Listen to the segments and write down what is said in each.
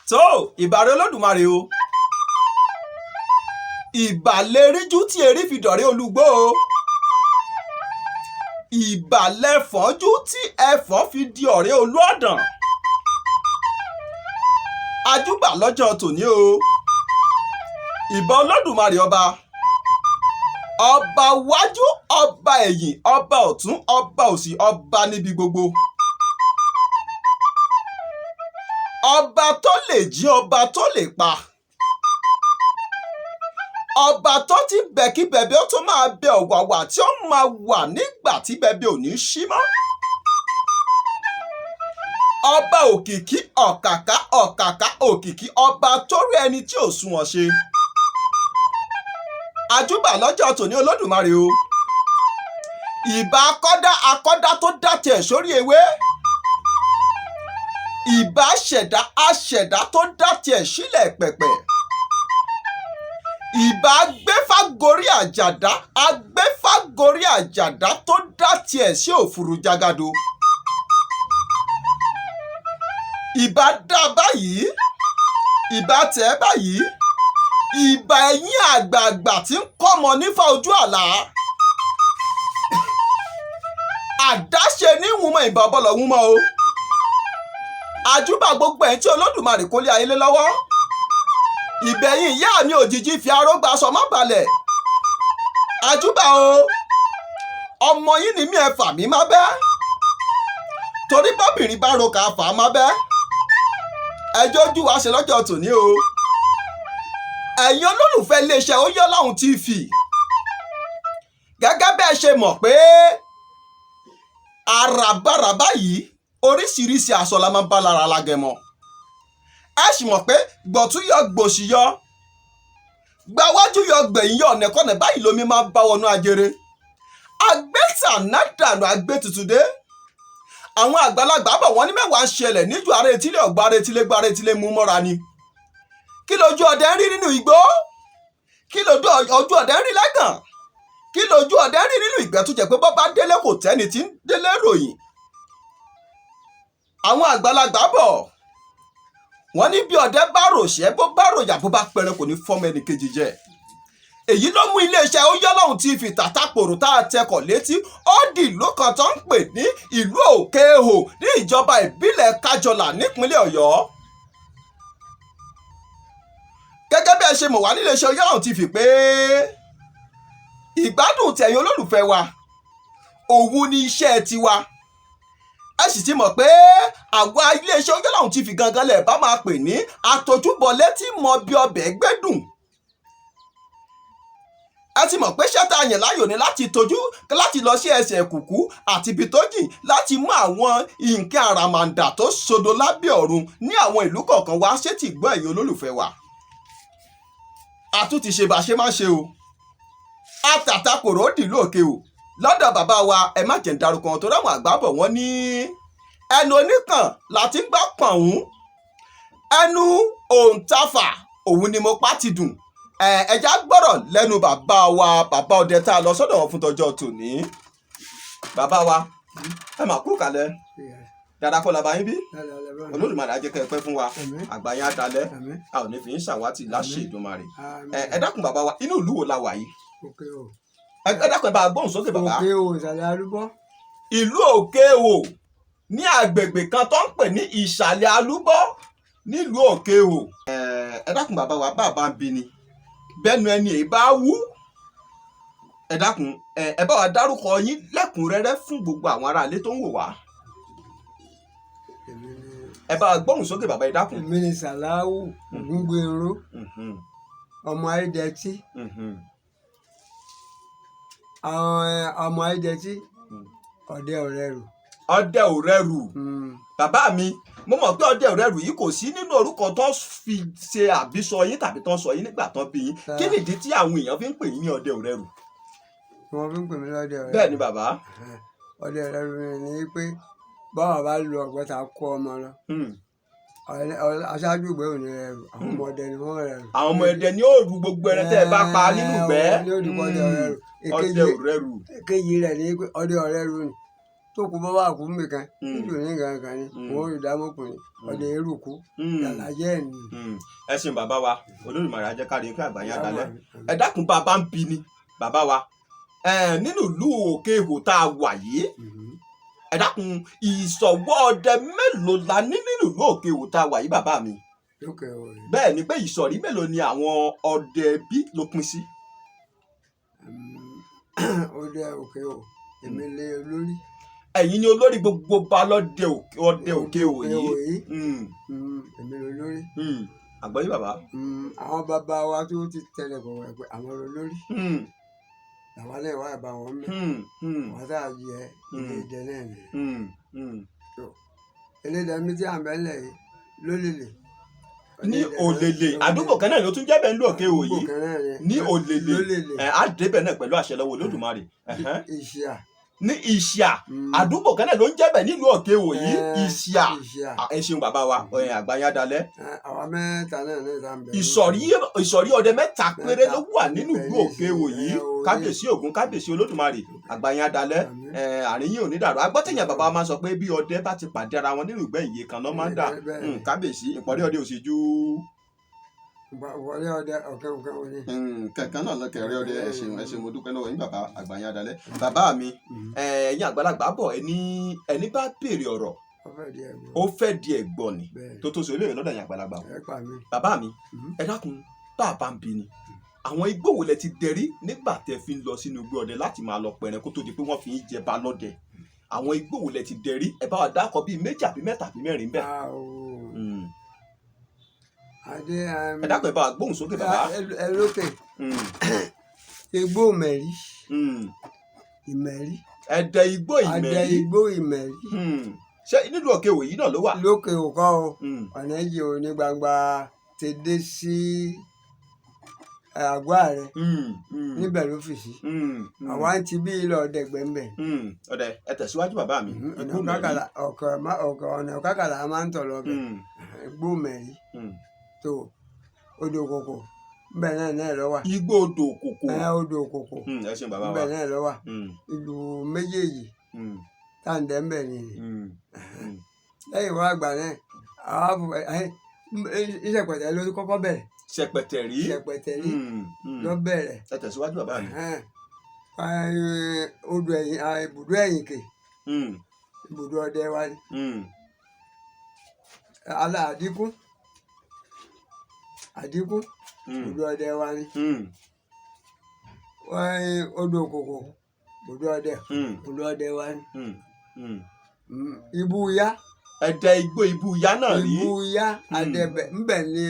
tó ìbàrẹ̀ Olódùmarè o ìbàlẹ́ríjú tí erí fi dọ̀rẹ́ olúgbó o ìbàlẹ́fọ́jú tí ẹ̀fọ́ fi di ọ̀rẹ́ olú ọ̀dàn ajúbà lọ́jọ́ tòní o ìbà Olódùmarè ọba wájú ọba ẹ̀yìn ọba ọ̀tún ọba òsì ọba níbi gbogbo ọba tó lè jí ọba tó lè pa ọba tó ti bẹ̀ kí bẹ̀bẹ̀ ó tó máa bẹ ọ̀wàwà tí ó máa wà nígbà tí bẹ̀bẹ̀ ò ní ṣí mọ́ ọba òkìkí ọ̀kàkà òkìkí ọba tó rí ẹni tí ò sunwọ̀n ṣe àjúbà lọ́jọ́ tòní Olódùmarè o ìbà akọ́dá tó dá tiẹ̀ sórí ewé ìbà aṣẹ̀dá tó dá tiẹ̀ sílẹ̀ pẹ̀pẹ̀ ìbà agbéfágorí àjàdá tó dá tiẹ̀ sí òfurú jágado ìbà dá báyìí ìbà tẹ̀ báyìí ìbà ẹ̀yin àgbààgbà tí ń kọ́mọ nífà ojú àlá àdáṣe ní wùmọ̀ ìbà ọbọ̀lọ̀ wùmọ̀ o àjúbà gbogbo ẹ̀ tí Olódùmarè kó lé ayé lé lọ́wọ́ ìbẹ̀yìn ìyá mi òjijì fi arógbá aṣọ má balẹ̀ àjúbà o ọmọ yìí ni mí ẹ̀fà mi má bẹ́ torí bọ́bìnrin bá ro kà á fà á má bẹ́ ẹjọ́ ojú wa ṣe lọ́jọ́ tòní o ẹ̀yin olólùfẹ́ iléeṣẹ́ Oyè Ọlọ́run TV gẹ́gẹ́ bẹ́ẹ̀ ṣe mọ̀ pé àràbàràbà yìí oríṣiríṣi aṣọ la máa ń bá lára Alágẹmọ ẹ sì mọ̀ pé gbọ̀tún yọ gbòsì yọ gbàwájú yọ gbẹ̀yìn yọ ọ̀nẹ́kọ̀nẹ́ báyìí lomi máa ń bá wọnú ajere agbẹ́tànádànù agbẹ́tutùdé àwọn àgbàlagbà bọ̀ wọ́n ní mẹ́wàá ń ṣẹlẹ̀ níjù ààrẹ etílé ọ̀gbà ààrẹ etílé gba ààrẹ etílé mú mọ́ra ni kí lójú ọdẹ ń rí nínú igbó kí lójú ọdẹ ń rí lẹ́gàn kí lójú ọdẹ ń rí nínú ìgbẹ́ tó jẹ́ pé bọ́ bá délé kò tẹ́ni tí ń délé ròyìn àwọn àgbàlagbà bọ̀ wọ́n ní bí ọdẹ bá ròṣẹ́ bó bá ròyà bó bá pẹrẹ kò ní fọ́mọ ẹnì kejì jẹ èyí ló mú iléeṣẹ́ Oyè Ọlọ́run TV tàtàpòrò tá a tẹkọ̀ létí ó di ìlú kan tó ń pè ní ìlú Òkè-Èhò ní ìjọba ìbílẹ̀ Kájọlà nípínlẹ̀ Ọ̀yọ́ gẹ́gẹ́ bí ẹ ṣe mọ̀ wá nílé iṣẹ́ Oyè Ọlọ́run TV pé ìgbádùn tẹ̀yin olólùfẹ́ wa òun ni iṣẹ́ tiwa ẹ sì ti mọ̀ pé àwa iléeṣẹ́ Oyè Ọlọ́run TV gangan lẹ̀ bá máa pè ní àtọ́júbọlé tí mọ bí ọbẹ̀ gbẹ́dùn ẹ ti mọ̀ pé ṣẹ́ta yẹn láyò ní láti lọ sí ẹsẹ̀ kùkú àti ibi tó jìn láti mú àwọn nǹkan àràmàǹdà tó ṣodo lábẹ́ ọ̀run ní àwọn ìlú kọ̀ọ̀kan wá sétí gbọ́ ẹ̀yin olólùfẹ́ wa àtúntì ṣe bá ṣe má ṣe o àtàtàkòrò ó dìlú Òkè-Èhò lọ́dọ̀ bàbá wa ẹ má jẹ́ ń darúkọ tó ráwọn àgbà bọ̀ wọ́n ní ẹnu oníkàn láti gbọ́ pọ̀hún ẹnu òǹtafà òun ni mo pa ti dùn ẹja gbọ́rọ̀ lẹ́nu bàbá wa bàbá ọdẹ tá a lọ sọ́dọ̀ wọn fún tọjọ́ tòní bàbá wa ẹ mà kú kalẹ̀ dáadáa kọ́ làbá yín bí Olódùmarè á jẹ́ kẹ́ ẹ pẹ́ fún wa àgbà yín á dalẹ̀ a ò ní fi ń ṣàwátì láṣẹ Èdùmàrè ẹ dákun bàbá wa inú ìlú wo la wà yìí ẹ dákun ẹ bá gbóhùn sókè bàbá Òkè-Èhò ìsàlẹ̀ Alúbọ́ ìlú Òkè-Èhò ní agbègbè kan tó ń pè ní ìsàlẹ̀ Alúbọ́ nílùú Òkè-Èhò ẹ dákun bàbá wa bàbá ń bi ni bẹ́nu ẹni èyí bá wú ẹ dákun ẹ bá wa dárúkọ yín lẹ́kùnrẹ́rẹ́ fún gbogbo àwọn aráalé tó ń wò wá ẹ bá wa gbóhùn sókè bàbá ẹ dákun. èmi ni Sàláwù Ògúngbèrò ọmọ Ayédètí ọmọ Ayédètí ọdẹ Ọ̀rẹ́rù. ọdẹ Ọ̀rẹ́rù bàbá mi mo mọ̀ pé ọdẹ Ọ̀rẹ́rù yìí kò sí nínú orúkọ tó fi ṣe àbísọ yín tàbí tó sọ yín nígbà tó bí yín kí nìdí tí àwọn èèyàn fi ń pè yín ní ọdẹ Ọ̀rẹ́rù. wọ́n fi ń pè mí lọ́dẹ Ọ̀rẹ́rù. bẹ́ẹ̀ ni bàbá. ọdẹ Ọ̀rẹ́rù ni pé báwa bá lu ọ̀gbọ́ta kó ọmọ lọ aṣáájú ìgbẹ́ òní rẹrù àwọn ọmọ ọdẹ ni wọ́n rẹrù. àwọn ọmọ ọdẹ ni ó ru gbogbo ẹran tẹ́ ẹ bá pa nínú ìgbẹ́. ọdẹ Ọ̀rẹ́rù. ọdẹ Ọ̀rẹ́rù. èkejì rẹ̀ ni pé ọdẹ Ọ̀rẹ́rù ni tó kú bọ́ wà kú nìkan nítorí ní gangan ni wọ́n rí dámọ́kùnrin ọdẹ eruku yàlájẹ́ ẹ̀ ni. ẹ ṣeun bàbá wa Olódùmarè á jẹ́ ká rí pé àgbáyé adalẹ́ ẹ dákun bàbá ń bi ni bàbá wa nínú ìlú òkè ihò tá a wà yìí ẹ dákun ìṣọ̀wọ́ ọdẹ mélòó la ní nínú ìlú òkè ihò tá a wà yìí bàbá mi bẹ́ẹ̀ ni pé ìsọ̀rí mélòó ni àwọn ọdẹ bí ló pín sí. ọdẹ òkè ihò èmi lé olórí. ẹ̀yin ni olórí gbogbo ba lọ́dẹ òkè ihò yìí. èmi lé olórí. àgbọ̀yé bàbá. àwọn bàbá wa tó ti tẹ̀lé kọ̀ wẹ̀ pé àwọn olórí. àwọn náà wà bá wọn mẹ́. wọ́n tá a jẹ ilé ìdẹ náà ni. ilé ìdẹ mi tí à ń bẹ́ lẹ̀ yìí lólèlè. ní òlèlè àdúgbò kan náà ló tún jẹ́ bẹ́ẹ̀ ní òkè ihò yìí ní òlèlè á débẹ̀ náà pẹ̀lú àṣẹ lọ́wọ́ Olódùmarè. ìṣíà. ní ìṣíà àdúgbò kan náà ló ń jẹ́ bẹ́ẹ̀ nílùú òkè ihò yìí ìṣíà. ẹ ṣeun bàbá wa àgbáyé adalẹ́. àwa mẹ́ta náà ní ìta ń bẹ̀rẹ̀. ìsọ̀rí ọdẹ mẹ́ta péré ló wà nínú ìlú òkè ihò yìí kábíyèsí Ògún kábíyèsí Olódùmarè àgbáyé adalẹ́ àríyìn ò ní dàrú agbọ́tẹ̀yìn bàbá máa sọ pé bí ọdẹ bá ti pàdé ara wọn nínú ìgbẹ́ ìyè kan náà máa ń dà kábíyèsí ìpọ́nrí ọdẹ òṣèjú. wọlé ọdẹ ọ̀kẹ́ wọlé. kankan náà lọ kẹrẹ ọdẹ ẹ ṣeun mo dúpẹ́ lọ́wọ́ yín bàbá àgbáyé adalẹ́ bàbá mi ẹ̀yin àgbàlagbà bọ̀ ẹni bá béèrè ọ̀rọ̀ ó fẹ́ di ẹ̀gbọ́n ni tó sọ eléyìí lọ́dọ̀ ẹ̀yin àgbàlagbà bàbá mi ẹ dákun bàbá ń bi ni àwọn igbó wo lẹ ti dẹrí nígbà tẹ fi ń lọ sínú igbó ọdẹ láti máa lọ pẹrẹ kó tó di pé wọ́n fi ń jẹ bá lọ́dẹ àwọn igbó wo lẹ ti dẹrí ẹ bá wa dákọ bíi méjì àbí mẹ́ta àbí mẹ́rin bẹ́ẹ̀. ẹ dákun ẹ bá wa gbóhùn sókè bàbá. ẹ lókè igbó mẹ̀rí ìmẹ̀rí. ẹ̀dẹ̀ igbó ìmẹ̀rí. ẹ̀dẹ̀ igbó ìmẹ̀rí. ṣé nílùú òkè ihò yìí náà ló wà. lókè òkọ o ọ̀nà yìí ò ní gbangba ti dé sí àgọ́ ààrẹ níbẹ̀ ló fi sí àwa ń ti bí ilé ọdẹ gbẹ̀mbẹ̀. ọdẹ ẹ tẹ̀síwájú bàbá mi. ọ̀nà Ọ̀kàkàlà máa ń tọ̀ lọ bẹ̀ igbó mẹ̀rí tó odò kòkò nbẹ náà lọ wà. igbó odò kòkò. odò kòkò ẹ ṣeun bàbá wa nbẹ náà lọ wà. ìlú méjèèjì táǹdẹ̀ nbẹ ni. lẹ́yìn wá àgbà náà ìṣẹ̀pẹ̀tẹ̀ ló kọ́kọ́ bẹ̀rẹ̀. ṣẹpẹtẹrí ló bẹ̀rẹ̀. ẹ tẹ̀síwájú bàbá mi. odò ẹ̀yìn ibùdó ẹ̀yìn kè ibùdó ọdẹ wa ni. àdínkù ibùdó ọdẹ wa ni. odò kòkò ibùdó ọdẹ wa ni. ibú ya. ẹ̀dẹ̀ igbó ibú ya náà rí. ibú ya àdẹ̀bẹ̀ ńbẹ̀ ni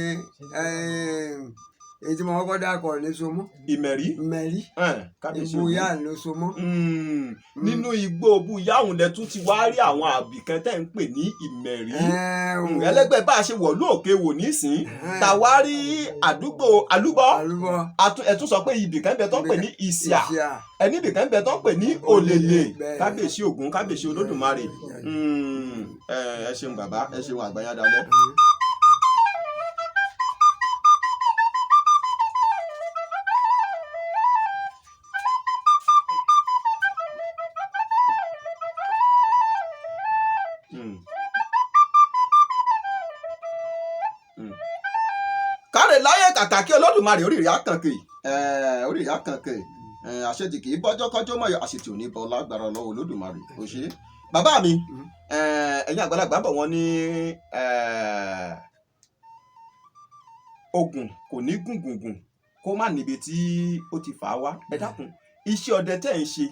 èyí tí mo kọ́kọ́ dákọ̀ ní Somó. ìmẹ̀rí. ibú ya ló Somó. nínú igbó ibú ya òun lẹ tún ti wá rí àwọn àbìkan tẹ́ ń pè ní ìmẹ̀rí. ẹlẹ́gbẹ́ bá a ṣe wọ̀ lóòkè wò nísìn ta wá rí àdúgbò alúbọ́ ẹ tún sọ pé ibìkan bẹ tó ń pè ní ìsíà ẹni ibìkan bẹ tó ń pè ní òlèlè kábíyèsí Ògún kábíyèsí Olódùmarè. ẹ ṣeun bàbá ẹ ṣeun àgbáyé adalẹ́. káre láyé kàkà kí Olódùmarè oríire àkànkè àṣetì kì í bọ́jọ́ kọ́jọ́ mọ́yọ́ àṣetì ò ní bọ́ lágbára lọ́wọ́ Olódùmarè ó ṣe é. bàbá mi ẹ̀yin àgbàlagbà bọ̀ wọ́n ní ogun kò ní gùngùngùn kó má níbi tí ó ti fà á wá ẹ dákun iṣẹ́ ọdẹ tẹ́ ẹ̀ ń ṣe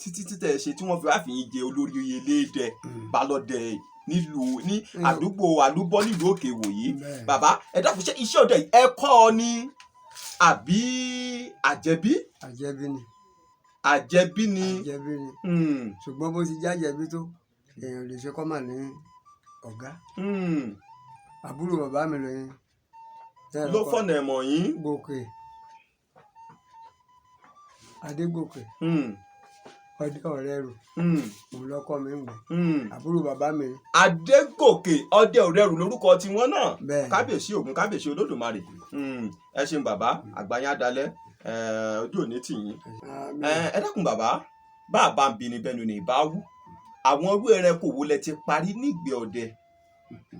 títí tẹ́ ẹ ṣe tí wọ́n fi wá fi yín jẹ olórí eléèdè balọ̀dẹ nílùú ní àdúgbò àlúbọ́ nílùú òkè ihò yìí bàbá ẹ dákun ṣe iṣẹ́ ọdẹ ẹ kọ́ ọ ní àbí àjẹbí. àjẹbí ni. ṣùgbọ́n bó ti jẹ́ àjẹbí tó èèyàn lè ṣe kọ́ mà ní ọ̀gá. àbúrò bàbá mi lóyún. ló fọ̀nà ẹ̀mọ̀ yín. Gòkè Adégòkè ọdẹ ọ̀rẹ́ rò òun lọkọ mi ń gbẹ àbúrò bàbá mi. Adégòkè ọdẹ ọ̀rẹ́ rò lórúkọ tiwọn náà kábíyèsí Ògún kábíyèsí Olódùmarè. ẹ ṣeun bàbá àgbáyé adalẹ́ ojú òní tì yín. ẹ dákun bàbá bá a bá ń bi ni bẹnu ní ìbá wú àwọn irú ẹranko wo lẹ ti parí nígbẹ́ ọdẹ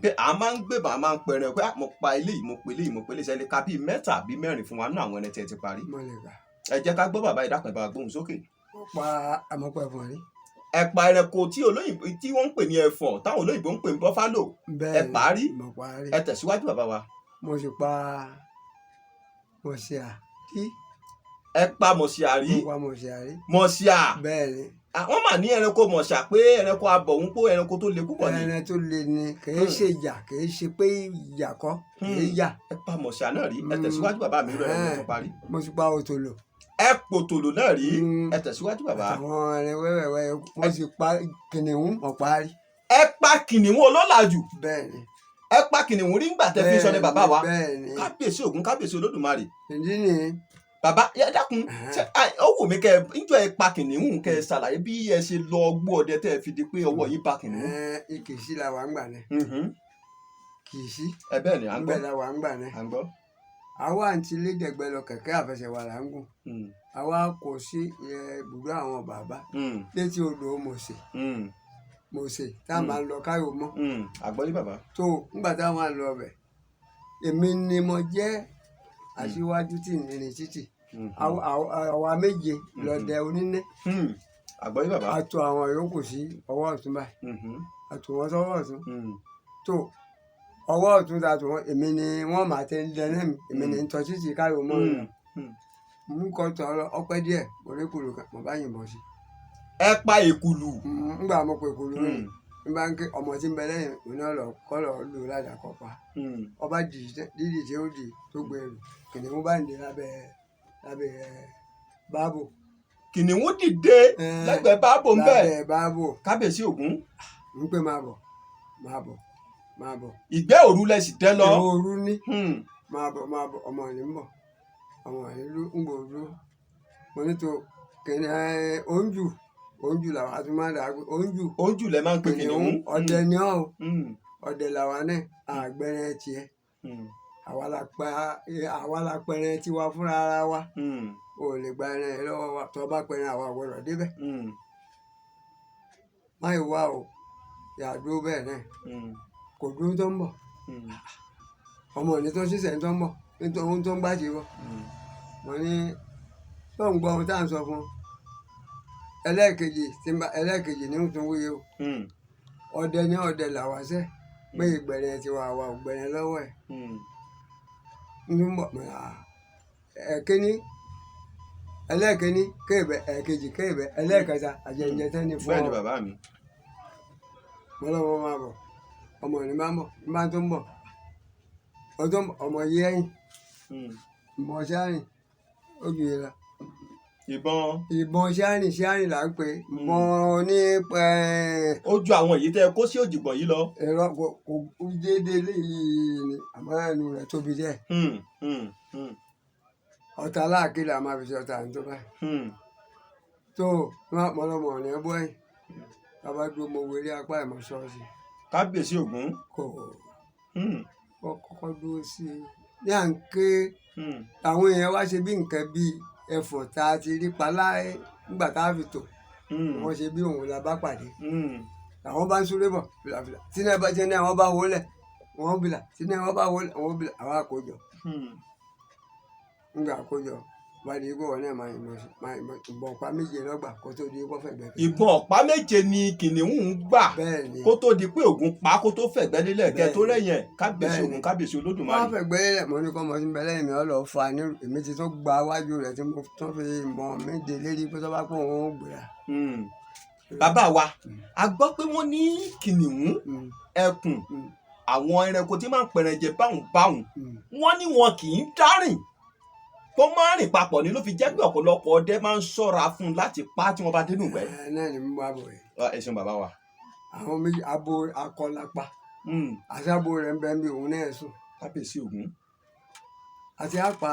pé a máa ń gbébà a máa ń pẹran pé mo pa eléyìí mo pe eléyìí mo pe eléyìí ṣẹlẹ̀ ká bíi mẹ́ta àbí mẹ́rin fún wa nínú àwọn ẹran tí ẹ ti parí. mo lè gbà. ẹ jẹ́ ká gbọ́ bàbá ìdákan ìbá gbóhùn sókè. mo pa àmọ́pẹ́ fún rí. ẹ pa ẹranko tí olóyìnbó tí wọ́n ń pè ní ẹfọ̀n táwọn olóyìnbó ń pè ní bọ́fálò. ẹ pa á rí. mo pa á rí. ẹ tẹ̀síwájú bàbá wa. mo sì pa mọ̀ṣíà rí. ẹ pa mọ̀ṣíà rí. mo pa mọ̀ṣíà rí. mọ̀ṣíà. bẹ́ẹ̀ ni. wọ́n mà ní ẹranko mọ̀ṣà pé ẹranko abọ̀hún pé ẹranko tó le púpọ̀ ni. ẹran tó le ni kìí ṣe ìjà kìí ṣe pé ìjà kọ́ kìí yà. ẹ pa mọ̀ṣà náà rí. ẹ tẹ̀síwájú bàbá mi rẹ̀ ẹ̀ tó parí. mo sì pa òtòlò. ẹ pòtòlò náà rí. ẹ tẹ̀síwájú bàbá. àwọn ẹran wẹ́wẹ́wẹ́ mo sì pa kìnìún ọ̀pá rí. ẹ pa kìnìún olólàjù. bẹ́ẹ̀ ni. ẹ pa kìnìún rí ńgbà tẹ́ fi sọ ní bàbá wa. bẹ́ẹ̀ ni. kábíyèsí Ògún kábíyèsí Olódùmarè. ìdí nìyí. Bàbá yẹ dákun ó wù mí kẹ níjọ ẹ pa kìnìún kẹ ṣàlàyé bí ẹ ṣe lọ gbọ́ ọdẹ tẹ́ ẹ fi di pé ọwọ́ yín bá kìnìún. Ìkìsí la wà ń gbà náà. Kìsí. ẹ bẹ́ẹ̀ ni à ń gbọ́. bẹ́ẹ̀ la wà ń gbà náà. à ń gbọ́. àwa àǹtí lédègbẹ́ lọ kẹ̀kẹ́ àfẹsẹ̀wà là ń gùn. àwa kò sí ibùdó àwọn bàbá létí odò mọ̀ọ́sẹ̀ tá a máa ń lọ káyọ̀ mọ́. àgbọ́yé bàbá. tó ńgbà táwọn máa ń lọ ọbẹ̀ èmi ni mo jẹ́ aṣíwájú tí ń rìn títì àwa méje lọdẹ oníná. àgbọ́yé bàbá. a tò àwọn yòókù sí ọwọ́ ọ̀tún báyìí a tò wọ́n sọ́wọ́ ọ̀tún tó ọwọ́ ọ̀tún ta tò wọ́n èmi ni wọ́n máa tẹ dẹnẹ mi èmi ni ń tọ́ títì káyọ̀ mọ́ ọ̀nà mú kọ́ tọ́ ọpẹ́ díẹ̀ mo rí kùlù kan mo bá yìnbọn sí. ẹ pa èkùlù. ńgbà mo pe èkùlù rẹ̀ n bá ń ké ọmọ tí ń bẹ lẹ́yìn òní ọ̀lọ́ kọ́ lọ́ọ́ lò ládàá kọ́ pa ọba dídì tí ó dì tó gbèrú kìnìún bá ń dé lábẹ́ báàbò. kìnìún dìde lẹ́gbẹ̀ẹ́ báàbò ń bẹ. lábẹ́ báàbò. kábíyèsí Ògún. ń pè máa bọ̀. ìgbẹ́ òru lẹ sì tẹ́ lọ. ìgbẹ́ òru ní. máa bọ̀ ọmọ yìí ń bọ̀ ọmọ yìí ń bọ̀ dúró. mo ní tó kìnìún oúnjù làwọn àti máa dà oúnjù lẹ máa ń pè kìnìún. ọdẹ ni ọ́ ọdẹ làwọn náà àgbẹ̀rẹ̀ tiẹ̀. àwa la pẹrẹ tiwa fúnra ara wa o lè gba ẹran ẹ lọ́wọ́ wa tó bá pẹrẹ àwa gbọ́dọ̀ débẹ̀ máa wá o yàdúró bẹ́ẹ̀ náà kò dúró tó ń bọ̀ ọmọ òní tó ṣiṣẹ́ tó ń bọ̀ nítorí ohun tó ń gbàjẹ́ bọ̀ mo ní tó ń gbọ́ ohun tá à ń sọ fún ẹlẹ́ẹ̀kejì ní tún wúye o ọdẹ ní ọdẹ làwa ṣẹ́ pé ìgbẹ̀rẹ̀ tiwa àwa ò gbẹ̀rẹ̀ lọ́wọ́ ẹ̀. ẹlẹ́ẹ̀kíní kéèbẹ̀ ẹ̀ẹ̀kejì kéèbẹ̀ ẹlẹ́ẹ̀kẹta àjẹjẹ tẹ́ni fún ọ. bẹ́ẹ̀ ni bàbá mi. mo lọ́wọ́ máa bọ̀ ọmọ ní máa ń bọ̀ ní máa tó ń bọ̀ ọmọ yí ẹ̀yìn ìbọn ṣáàrìn ó ju yẹn lọ. ìbọn ṣáàrìn là ń pè ìbọn ní pẹ́. ó ju àwọn èyí tẹ́ ẹ kó sí òjìgbọ̀n yìí lọ. ẹ̀rọ kò déédéé léyìí ni àmọ́ ẹnu rẹ̀ tóbi díẹ̀. ọ̀tá aláàkí là máa fi ṣe ọ̀tá ní tó báyìí. tó mọ̀lọ́mọ̀ ọ̀nà ẹ̀ bọ́ ẹ̀yìn bàbá dúró mo wéré apá ẹ̀ mọ́ ṣọ́ọ̀ṣì. kábíyèsí Ògún. kò wọ́n kọ́kọ́ dúró sí i ní à ń ké àwọn èèyàn wá ṣe bí nǹkan bíi ẹ̀fọ́ tá a ti rí palá nígbà tá a fi tò wọ́n ṣe bí òun la bá pàdé làwọn bá ń súré bọ̀ fìlàfìlà tí náà bá jẹ́ ní àwọn bá wọlé wọ́n bìlà tí náà wọ́n bá wọlé wọ́n bìlà àwọn àkójọ ńgbà àkójọ wá di igbó wọn náà máa ìbọn ọ̀pá méje lọ́gbà kó tó di igbó fẹ̀gbẹ́. ìbọn ọ̀pá méje ni kìnìún ń gbà kó tó di pé Ògún pa kó tó fẹ̀gbẹ́ lélẹ̀ kẹ́ tó rẹ̀yìn ẹ̀ kábíyèsí Ògún kábíyèsí Olódùmarè. wọ́n fẹ̀gbẹ́ lélẹ̀ mo ní kọ́ ọmọ tí ń bẹ lẹ́yìn mi ọ̀lọ́ fa ní èmi ti tó gba wájú rẹ̀ tí mo tún fi ìbọn méje lérí pé tó bá pọ̀ wọn ó gbéra. bàbá wa a gbọ́ pé wọ́n ní kìnìún ẹkùn àwọn ẹranko tí máa ń pẹ̀rẹ̀jẹ báhùn wọ́n ní wọn kì í dárìn kó má rìn papọ̀ ni ló fi jẹ́ pé ọ̀pọ̀lọpọ̀ ọdẹ máa ń ṣọ́ra fún un láti pa tí wọ́n bá dénú ìgbẹ́. náà ni mo bá bọ̀ yìí. ẹ ṣeun bàbá wa. àwọn méjì abo akọlápá àṣàbò rẹ̀ ń bẹ bí òun náà sùn. kábíyèsí Ògún. àti àpá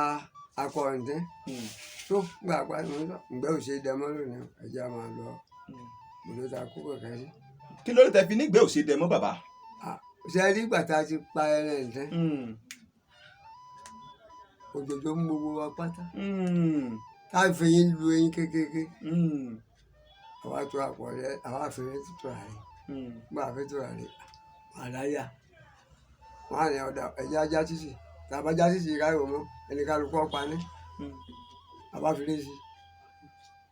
akọ̀ǹtẹ́ tó gbà pa ìgbẹ́ òṣè dẹmọ́ lónìí ẹ̀jẹ̀ máa lọ ìlú ta kú kẹ̀kẹ́ sí. kí ló dé tẹ fi nígbẹ́ òṣè dẹmọ́ bàbá. ṣe rí ìgbà tá a ti pa ẹrẹ̀ ǹtẹ́. Ojojo ń gbogbo wa pátá tá a fi yín lu eyín kékeré àwa tó àpọ̀ rẹ àwa fèrè tó rà rẹ gbà fẹ́ tó rà rẹ àdáyà wọn à ní ọ̀dà ẹ̀jẹ̀ ajá títì tàbá já títì káyọ̀ mọ́ ẹni kálukú ọ̀pá ní àbá fèrè sí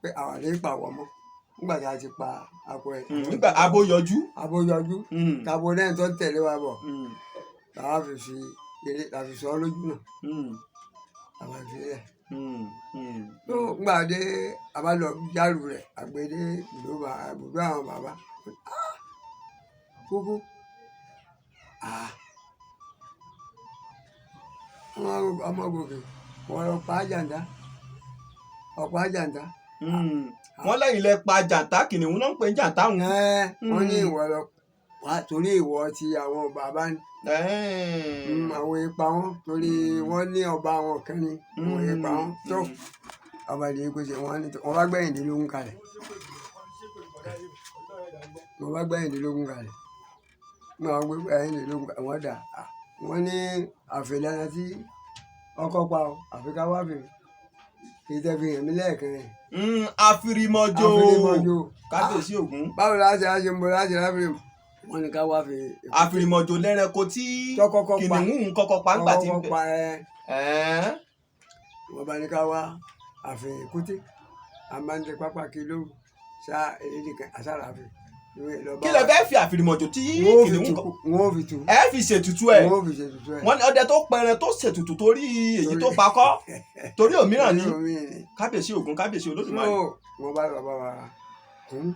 pé àwọn àlè pàwọ́ mọ́ nígbà tí a ti pa àpò ẹ̀. nígbà aboyọjú tàbó náà tó tẹ̀lé wa bọ̀ làwa fi eré tàbí sọ lójú náà àwọn ìfilẹ̀. tó gbà dé abalọ jálù rẹ̀ àgbèdè ibùdó àwọn bàbá kúkú ọmọ gòkè wọn lọ pa àjàǹdá ọ̀pọ̀ àjàǹdá. wọ́n lẹ́yìn lẹ pa jàǹtá kìnìún náà ń pè ní jàǹtá òun. wọ́n ní ìwọ lọ wá torí ìwọ ti àwọn bàbá ní. àwọn ipa wọn torí wọ́n ní ọba àwọn kan ní àwọn ipa wọn tó ọba ìdílé kò ṣe wọ́n ní wọ́n bá gbẹ̀yìndínlógún kalẹ̀ wọ́n bá gbẹ̀yìndínlógún kalẹ̀ wọ́n gbé gbẹ̀yìndínlógún wọ́n dà wọ́n ní àfẹlẹ́nà tí ọkọ̀ pa ọ àfikà wá fèrè ìtẹ̀fì hàn mí lẹ́ẹ̀kan rẹ̀. àfìrìmọ̀jò kábíyèsí Ògún. báwo la ṣe á ṣe ń bọ láti ráfìrì wọn ni ká wá fi. àfìrìmọ̀jò lẹ́rẹ̀kọ tí kìnìún kọ́kọ́ pa ńgbà tí ń bẹ̀. wọ́n bá ní ká wá àfihàn èkúté àmàǹtẹ pápá kí ló ṣá èdè kan àṣàràfẹ. kí lè fẹ́ fi àfìrìmọ̀jò tí kìnìún kọ́. wọ́n fi tu. ẹ fi ṣètùtù ẹ̀. wọ́n fi ṣètùtù ẹ̀. wọ́n ní ọdẹ tó pẹrẹ tó ṣètùtù torí èyí tó pa kọ́ torí òmíràn ni kábíyèsí Ògún kábíyèsí Olódùmarè. wọ́n bá bàbá wa kún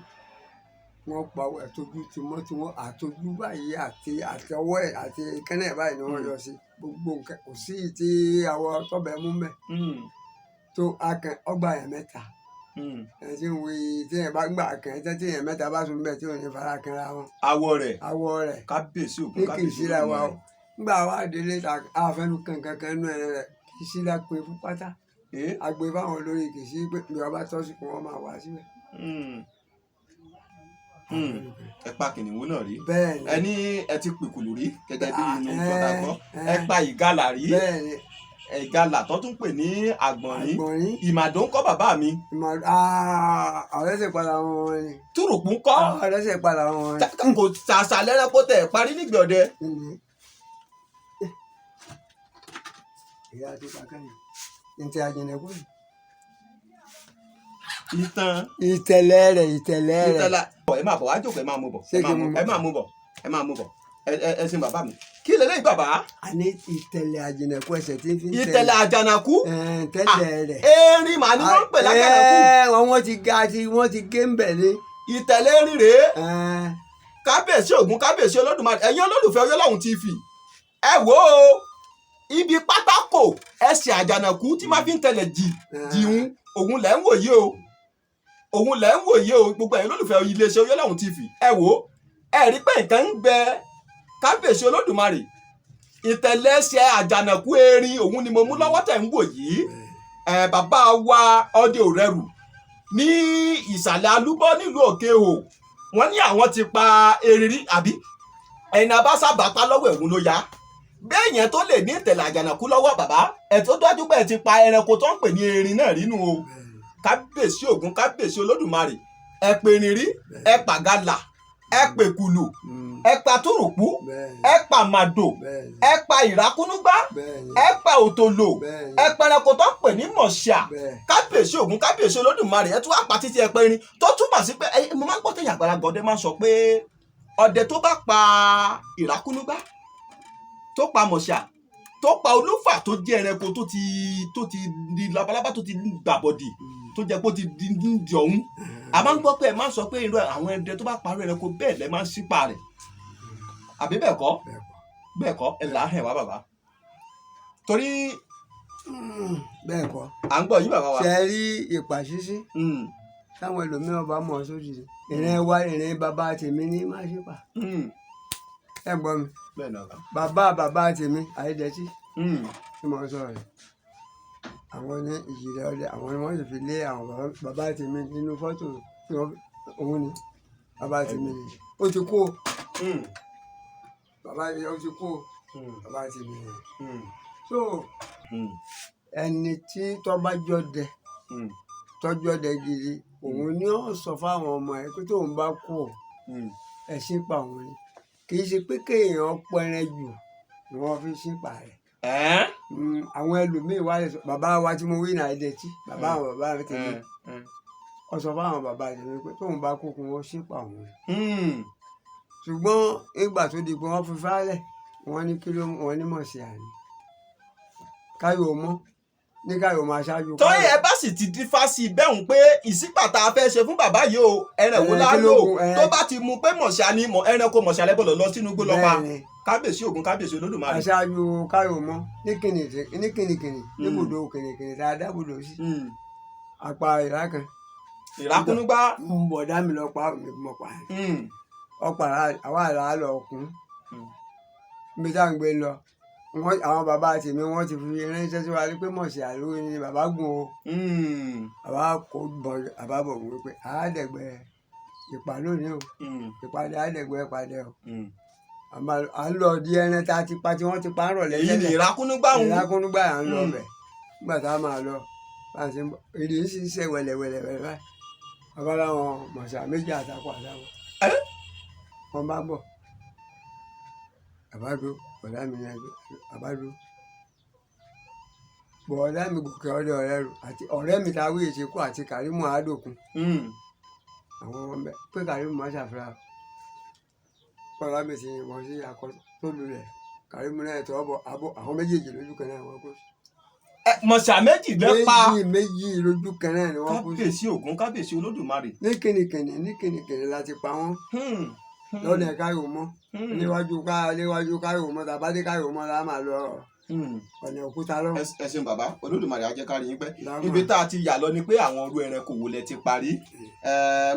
wọ́n pa àtọ́jú tí wọ́n àtọ́jú báyìí àti àtọwọ́ ẹ̀ àti kẹ́nẹ́ ẹ̀ báyìí ni wọ́n yọ sí gbogbo nǹkan kò sí ti àwọn tọ́bẹ̀ mú mẹ́ tó akàn ọgbà yẹn mẹ́ta ẹ̀ tí ń wí tí yẹn bá gbà kàn ẹ́ tí yẹn mẹ́ta bá sùn bẹ́ẹ̀ tí ò ní fara kanra wọn. awọ rẹ̀ kábíyèsí Ògún kábíyèsí Olódùmarè. nígbà wa délé àfẹnú kankan nú ẹ rẹ kì í sí lápẹ fún pátá àgbè fáwọn olórí kì í sí pé ìjọba tọ́sí kí wọ́n máa wá síbẹ̀. ẹ pa kìnìún náà rí bẹ́ẹ̀ni ẹni ẹ ti pìkùlù rí gẹ́gẹ́ bí inú ìjọba gbọ́ ẹ pa ìgalà rí bẹ́ẹ̀ni ìgalà tó tún pè ní àgbọ̀nrín ìmàdó ń kọ́ bàbá mi. ọ̀rẹ́ sì padà wọn ni. túrùpù ń kọ́. ọ̀rẹ́ sì padà wọn ni. kò ṣàṣà lẹ́rẹ́kó tẹ̀ parí nígbè ọdẹ. ìyá àti kàkànnì ní ti àjẹnẹkù ni. ìtẹ̀lẹ̀ rẹ̀. ẹ máa bọ̀ wá jókòó ẹ máa mú bọ̀ ẹ máa mú bọ̀ ẹ sin bàbá mi kí lélẹ́yìn bàbá. a ní ìtẹ̀lẹ̀ àjẹnẹkù ẹsẹ̀ tí ń fi. ìtẹ̀lẹ̀ àjànàkú. tẹ́lẹ̀ rẹ̀. erin màá ní wọ́n ń pè lájànàkú. wọ́n ti gé ń bẹ̀ ni. ìtẹ̀lẹ̀ erin rèé. kábíyèsí Ògún kábíyèsí Olódùmarè ẹ̀yin olólùfẹ́ Oyọ́lọ́run TV ẹ wò ó ibi pátákò ẹsẹ̀ àjànàkú tí máa fi ń tẹ̀lẹ̀ jìhun òun lẹ́ ń wòye o gbogbo ẹ̀yin olólùfẹ́ iléeṣẹ́ Oyọ́lọ́run TV ẹ wò ó ẹ rí pé nǹkan ń bẹ kábíyèsí Olódùmarè ìtẹ̀lẹ̀ ẹsẹ̀ àjànàkú erin òun ni mo mú lọ́wọ́ tẹ̀ ń wò yìí bàbá wa ọdẹ òrẹ́rù ní ìsàlẹ̀ alúbọ́ nílùú Òkè-Òhò wọ́n ní àwọn ti pa erin rí àbí ẹ̀yin abásábàpá lọ́wọ́ ẹ̀hún ló yá bẹ́ẹ̀ yẹn tó lè ní ìtẹ̀lẹ̀ àjànàkú lọ́wọ́ bàbá ẹ̀ tó dájú pé ẹ ti pa ẹranko tó ń pè ní erin náà rínú o kábíyèsí Ògún kábíyèsí Olódùmarè ẹ pè erin rí ẹ pàgàlà ẹ pè kùlù ẹ pa túrùpù ẹ pa màdò ẹ pa ìrákúnúgbá ẹ pa òtòlò ẹ pa ẹranko tó ń pè ní mọ̀ṣà kábíyèsí Ògún kábíyèsí Olódùmarè ẹ tún wá pa títí ẹ pè erin tó túmọ̀ sí pé mo máa ń gbọ́ tẹ̀yìn àgbàlagbà ọdẹ máa ń sọ pé ọdẹ tó bá pa ìrákúnúgbá tó pa mọ̀ṣà tó pa olúfà tó jẹ́ ẹranko tó ti di labalábá tó ti gbàbọ̀dì tó jẹ́ pé ó ti di ọ̀hún a máa ń gbọ́ pé ẹ máa ń sọ pé irú àwọn ẹdẹ tó bá parọ́ ẹranko bẹ́ẹ̀ lẹ́ máa ń sípa rẹ̀ àbí bẹ́ẹ̀ kọ́ ẹ là á hẹ̀ wá bàbá torí bẹ́ẹ̀ kọ́ à ń gbọ́ yín bàbá wa. ṣe rí ìpà ṣíṣí táwọn ẹlòmíràn bá mọ̀ sódì ìrìn bàbá tèmi ní má ṣe pa ẹ gbọ́ mi bàbá tèmi àyédètí tí mo sọ rẹ̀ àwọn ní ìjìnlẹ̀ ọdẹ àwọn ni wọ́n sì fi lé àwọn bàbá tèmi nínú fọ́tò tí òun ni bàbá tèmi ni ó ti kú bàbá tèmi ni so ẹni tí tọ́ba jọdẹ tọ́jú ọdẹ gidi òun ni ó sọ fáwọn ọmọ ẹ̀ pé tóun bá kú ẹ ṣípa òun ni kì í ṣe pé kéèyàn pẹran jù ni wọ́n fi ṣípa rẹ̀. Àwọn ẹlòmíín wá lè sọ bàbá wa tí mo wí náà ẹ̀dẹ̀tí bàbá àwọn bàbá mi tẹ̀lé ọ sọ fáwọn bàbá tẹ̀lé pé tóun bá kú kí wọ́n ṣípa òun. Ṣùgbọ́n ìgbà tó di pé wọ́n fi fálẹ̀ wọ́n ní kí ló wọ́n ní mọ̀ sí àná káyọ̀ mọ́ ní káyọ̀ máa ṣáájú. tọ́yìn ẹ bá sì ti dífá sí i bẹ́ẹ̀ ń pé ìsípà tá a fẹ́ ṣe fún bàbá yìí o ẹran wo la lò tó bá ti mu pé mọ̀ṣá ni ẹran kò mọ̀ṣá lẹ́gbọ̀dọ̀ lọ sínú igbó lọ́pa kábíyèsí Ògún kábíyèsí Olódùmarè. aṣáájú káyọ̀ mọ́ ní kìnìkìnì níbùdó kìnìkìnì tá a dábùdó sí apá ìlà kan. ìrákúnúgbá. bọ̀dá mi lọ pa mi mọ̀ pa ọ̀pá àwa àlà lọ kún bí tá à ń gbé lọ àwọn bàbá tèmi wọ́n ti fi ránṣẹ́ sí wa pé mọ̀ọ́sí àlóyè ni bàbá gùn o bàbá kò bọ̀ bàbá bọ̀ wí pé àádẹ́gbẹ́ ìpà lónìí o ìpàdé àádẹ́gbẹ́ ìpàdé o à ń lọ di ẹran tá a ti pa tí wọ́n ti pa ń rọ̀lẹ́ èyí ni ìrákúnúgbá ń ìrákúnúgbá à ń lọ bẹ̀ nígbà tá a máa lọ bá a ṣe ń bọ̀ èdè ń ṣiṣẹ́ wẹ̀lẹ̀wẹ̀lẹ̀ báyìí bàbá láwọn mọ̀ọ́sí méjì àtàkùn àtàwọn wọ́n bá bọ̀ àbádó bọ̀dá mi ní ẹgbẹ́ àbádó bọ̀dá mi gòkè ọdẹ ọ̀rẹ́ rò àti ọ̀rẹ́ mi ta wíyè ṣe kú àti Kàrímù àádòkun àwọn ọmọ bẹ pé Kàrímù má ṣàfihàn bọ̀dá mi ti yìnbọn sí akọ tó lulẹ̀ Kàrímù náà tọ́ bọ̀ àbọ̀ àwọn méjèèjì lójú kan náà wọ́n kó sí. mọ̀ṣà méjì lẹ́pa méjì lójú kan náà ni wọ́n kó sí. kábíyèsí Ògún kábíyèsí Olódùmarè. ní kìnìkìnì láti pa wọ́n lọ́nà káyọ̀ mọ́ níwájú káyọ̀ mọ́ tàbá dé káyọ̀ mọ́ la máa lọ ọ̀nà òkúta lọ. ẹ ṣeun bàbá Olódùmarè á jẹ́ ká rí yín pẹ́ ibi tá a ti yà lọ ni pé àwọn orú ẹranko wo lẹ ti parí